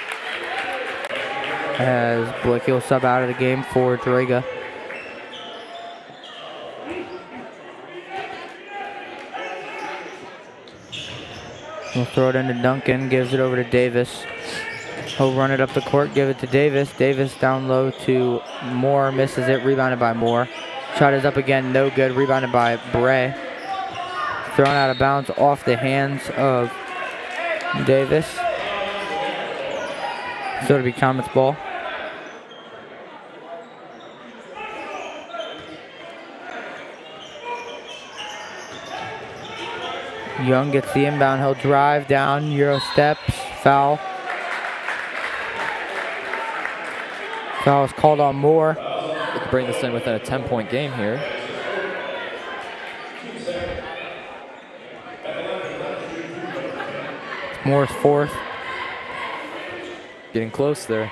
as Blicki will sub out of the game for Draga. We'll throw it into Duncan, gives it over to Davis. He'll run it up the court, give it to Davis. Davis down low to Moore, misses it, rebounded by Moore. Shot is up again, no good, rebounded by Bray. Thrown out of bounds off the hands of Davis. So it'll be Comets ball. Young gets the inbound. He'll drive down, Euro steps, foul. Foul is called on Moore. They can bring this in within a 10-point game here. Moore's fourth. Getting close there.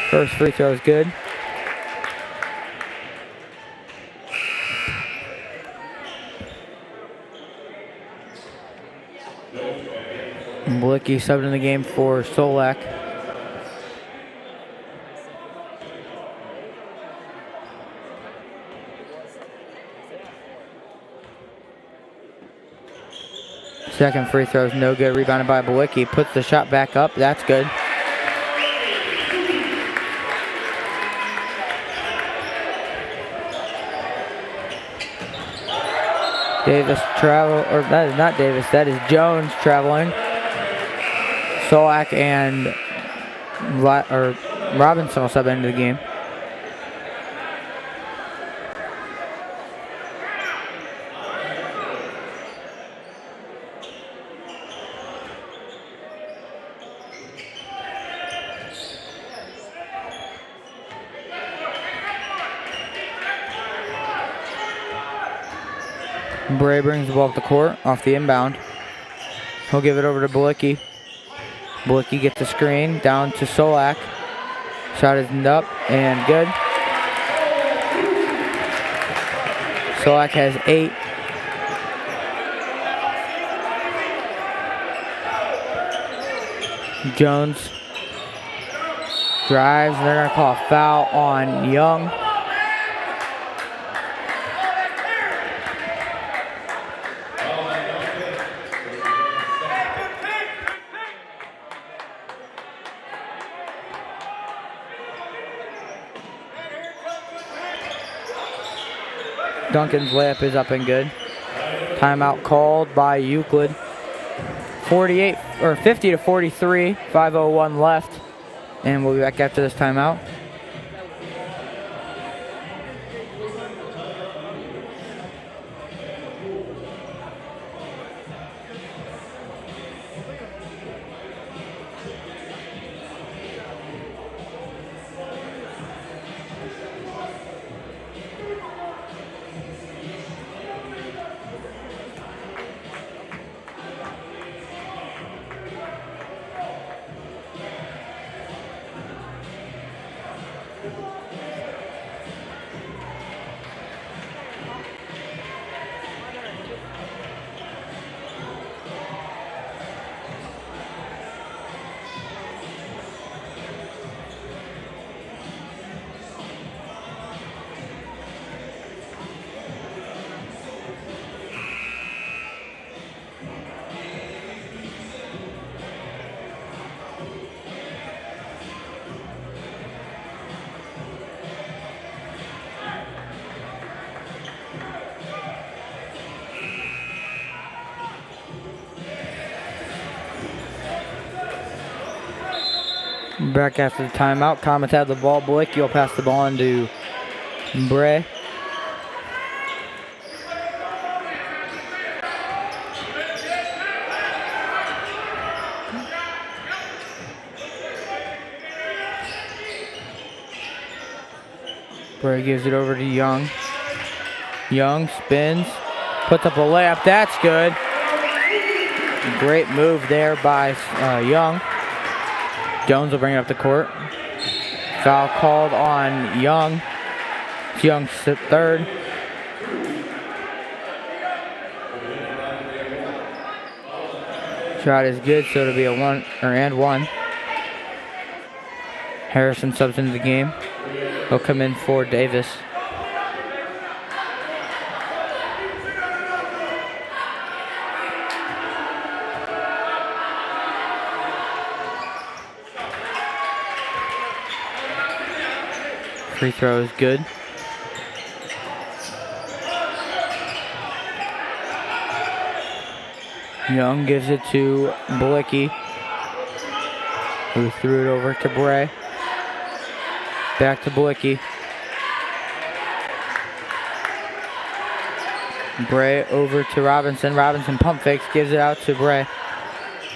First free throw is good. Blicki subbed in the game for Solak. Second free throw is no good. Rebounded by Blicki. Puts the shot back up. That's good. Davis travel, or that is not Davis, that is Jones traveling. Solak and Robinson will sub into the game. Bray brings the ball up the court off the inbound. He'll give it over to Blicki. Blicki gets the screen down to Solak. Shot is up and good. Solak has 8. Jones drives, and they're going to call a foul on Young. Duncan's layup is up and good. Timeout called by Euclid. 50 to 43, 5:01 left, and we'll be back after this timeout. Back after the timeout. Comets have the ball. Blick, you'll pass the ball on to Bray. Bray gives it over to Young. Young spins, puts up a layup. That's good. Great move there by Young. Jones will bring it up the court. Foul called on Young. It's Young's third. Shot is good, so it'll be a one. Harrison subs into the game. He'll come in for Davis. Free throw is good. Young gives it to Blicky, who threw it over to Bray. Back to Blicky. Bray over to Robinson. Robinson pump fakes, gives it out to Bray.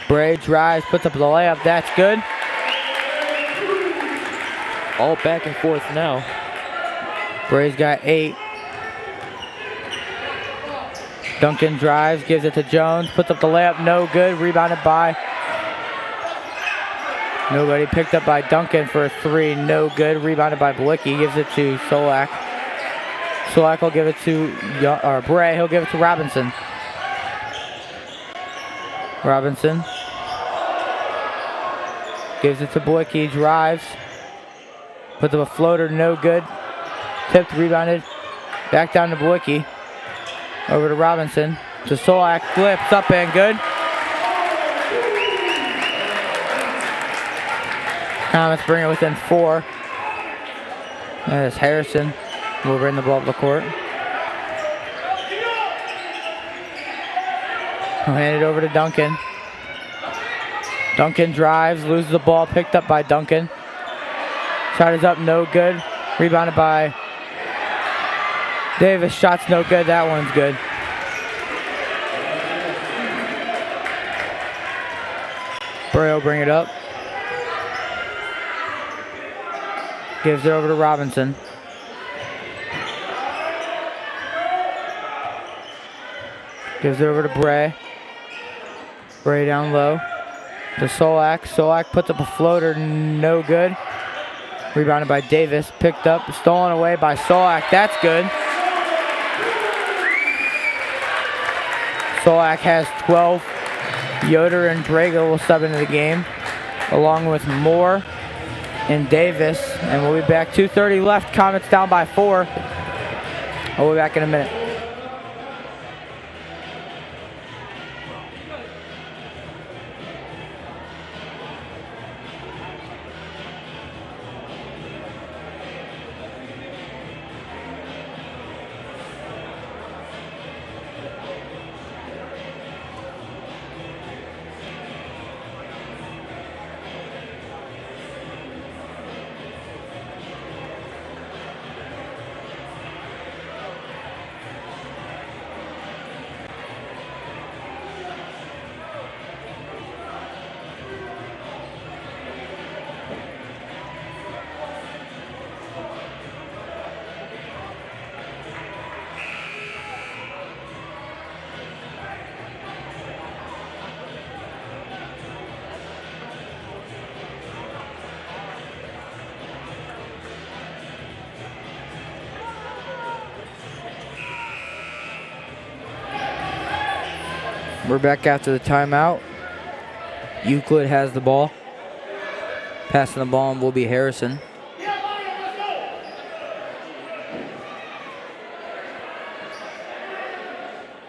Bray drives, puts up the layup. That's good. All back and forth now. Bray's got 8. Duncan drives, gives it to Jones, puts up the layup, no good, rebounded by nobody, picked up by Duncan for a 3, no good, rebounded by Blicky, gives it to Solak. Solak will give it to Bray, he'll give it to Robinson. Robinson gives it to Blicky, drives, puts up a floater, no good, tipped, rebounded, back down to Blicky. Over to Robinson, to Solak, flips up and good. Comets bring it within 4. That is Harrison. We'll bring the ball up the court. We'll hand it over to Duncan. Duncan drives, loses the ball, picked up by Duncan. Shot is up, no good. Rebounded by Davis. Shot's no good, that one's good. Bray will bring it up. Gives it over to Robinson. Gives it over to Bray. Bray down low. To Solak. Solak puts up a floater, no good. Rebounded by Davis. Picked up, stolen away by Solak. That's good. Solak has 12. Yoder and Drago will sub into the game, along with Moore and Davis. And we'll be back. 2:30 left. Comets down by 4. We'll be back in a minute. We're back after the timeout. Euclid has the ball. Passing the ball will be Harrison.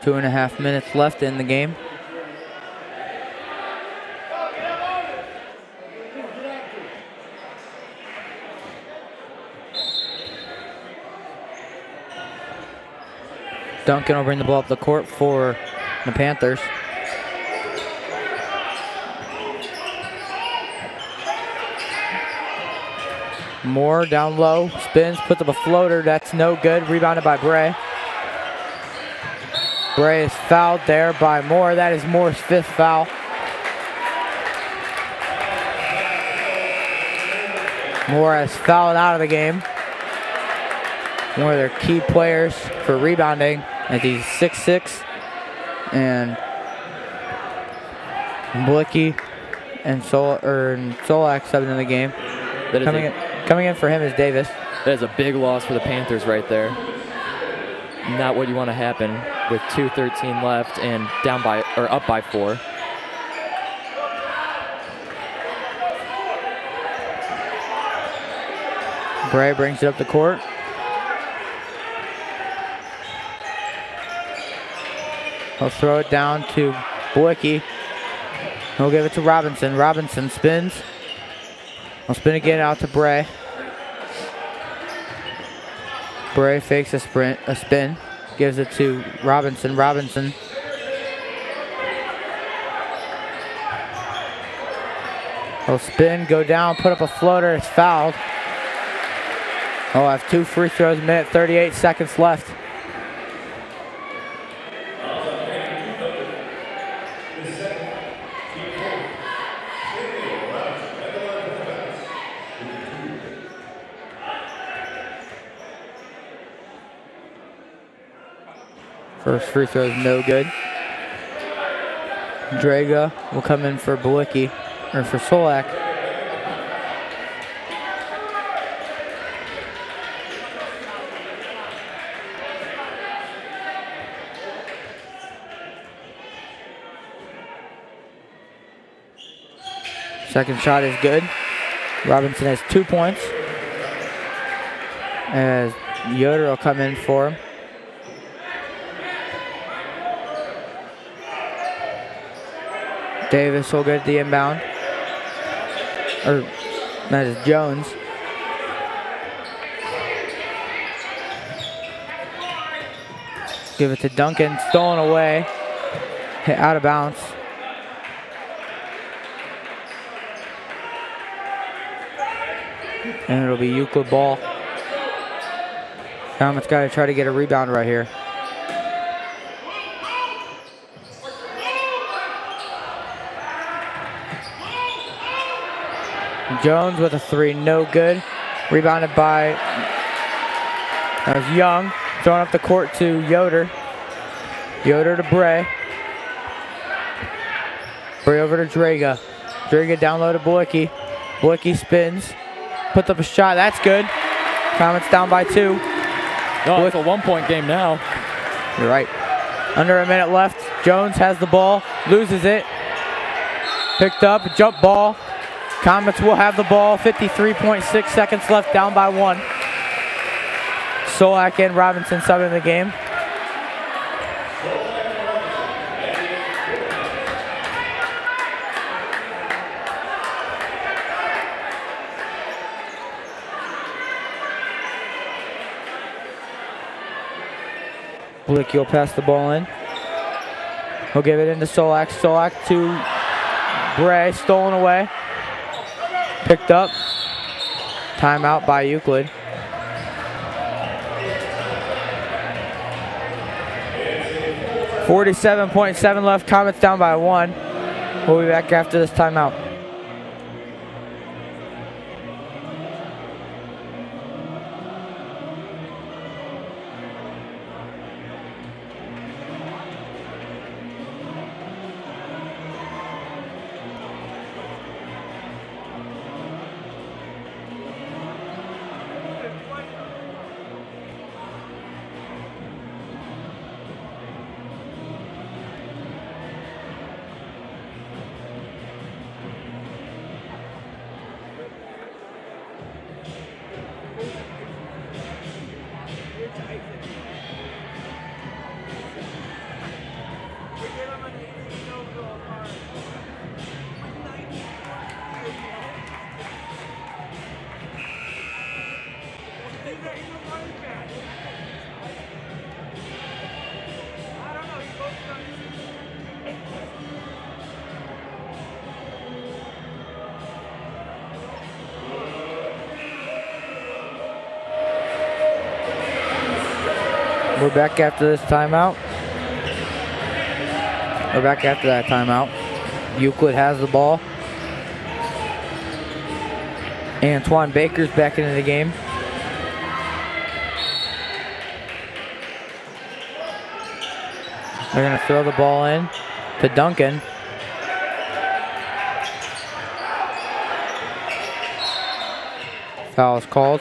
Two and a half minutes left in the game. Duncan will bring the ball up the court for the Panthers. Moore down low, spins, puts up a floater. That's no good. Rebounded by Bray. Bray is fouled there by Moore. That is Moore's 5th foul. Moore has fouled out of the game. One of their key players for rebounding, as he's 6'6", and Blicky and Solak subbing in the game. Coming in for him is Davis. That is a big loss for the Panthers right there. Not what you want to happen with 2:13 left and up by 4. Bray brings it up the court. He'll throw it down to Blicky. He'll give it to Robinson. Robinson spins. He'll spin again out to Bray. Bray fakes a spin. Gives it to Robinson. Robinson. He'll spin, go down, put up a floater. It's fouled. He'll have 2 free throws, minute 38 seconds left. First free throw is no good. Draga will come in for Blicky, or for Solak. Second shot is good. Robinson has 2 points. As Yoder will come in for him. Davis will get the inbound. Or that is Jones. Give it to Duncan. Stolen away. Hit out of bounds. And it'll be Euclid ball. Comets got to try to get a rebound right here. Jones with a 3, no good. Rebounded by Young. Throwing up the court to Yoder. Yoder to Bray. Bray over to Draga. Draga down low to Blicky. Blicky spins. Puts up a shot. That's good. Comets down by 2. No, it's a 1-point game now. You're right. Under a minute left. Jones has the ball. Loses it. Picked up. Jump ball. Comets will have the ball. 53.6 seconds left. Down by 1. Solak and Robinson subbing in the game. Blicky will pass the ball in. He'll give it into Solak. Solak to Bray. Stolen away. Picked up. Timeout by Euclid. .7 left. Comets down by 1. We'll be back after this timeout. We're back after this timeout. We're back after that timeout. Euclid has the ball. Antoine Baker's back into the game. They're going to throw the ball in to Duncan. Foul is called.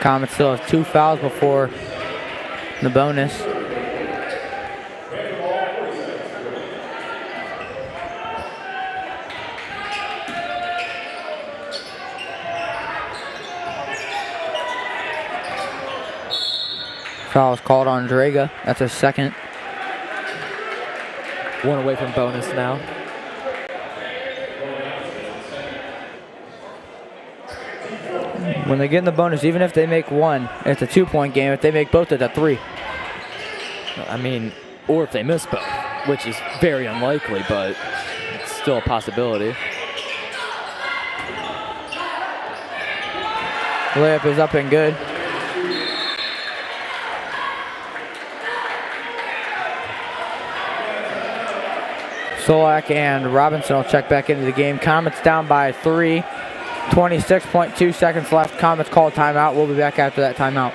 Comets still have 2 fouls before the bonus. Foul is called on Draga. That's a second. 1 away from bonus now. When they get in the bonus, even if they make 1, it's a 2-point game. If they make both, it's a 3. I mean, or if they miss both, which is very unlikely, but it's still a possibility. Layup is up and good. Solak and Robinson will check back into the game. Comets down by 3. 26.2 seconds left. Comets call a timeout. We'll be back after that timeout.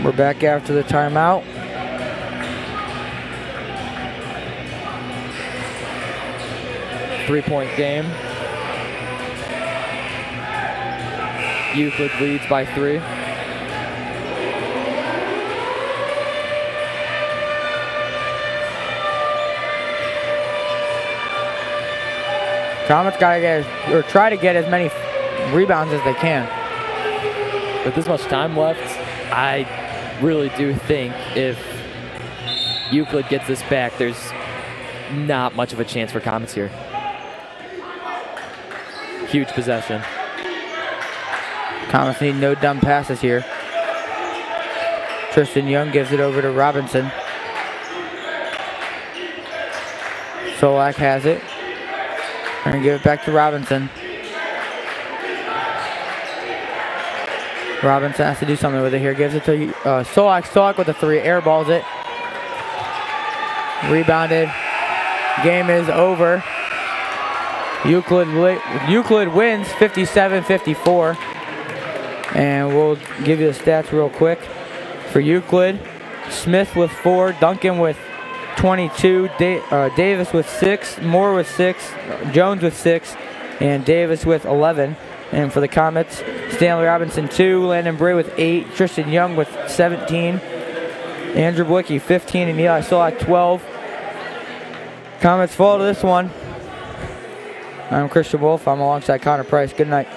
We're back after the timeout. Three-point game. Euclid leads by 3. Comets gotta get or try to get as many rebounds as they can. With this much time left, I really do think if Euclid gets this back, there's not much of a chance for Comets here. Huge possession. Comets need no dumb passes here. Tristan Young gives it over to Robinson. Solak has it. And give it back to Robinson. Robinson has to do something with it here. Gives it to Solak. Solak with a 3. Airballs it. Rebounded. Game is over. Euclid wins 57-54. And we'll give you the stats real quick. For Euclid, Smith with 4, Duncan with 22, Davis with 6, Moore with 6, Jones with 6, and Davis with 11. And for the Comets, Stanley Robinson 2, Landon Bray with 8, Tristan Young with 17, Andrew Blicky 15, and Eli Solak 12. Comets fall to this one. I'm Christian Wolf. I'm alongside Connor Price. Good night.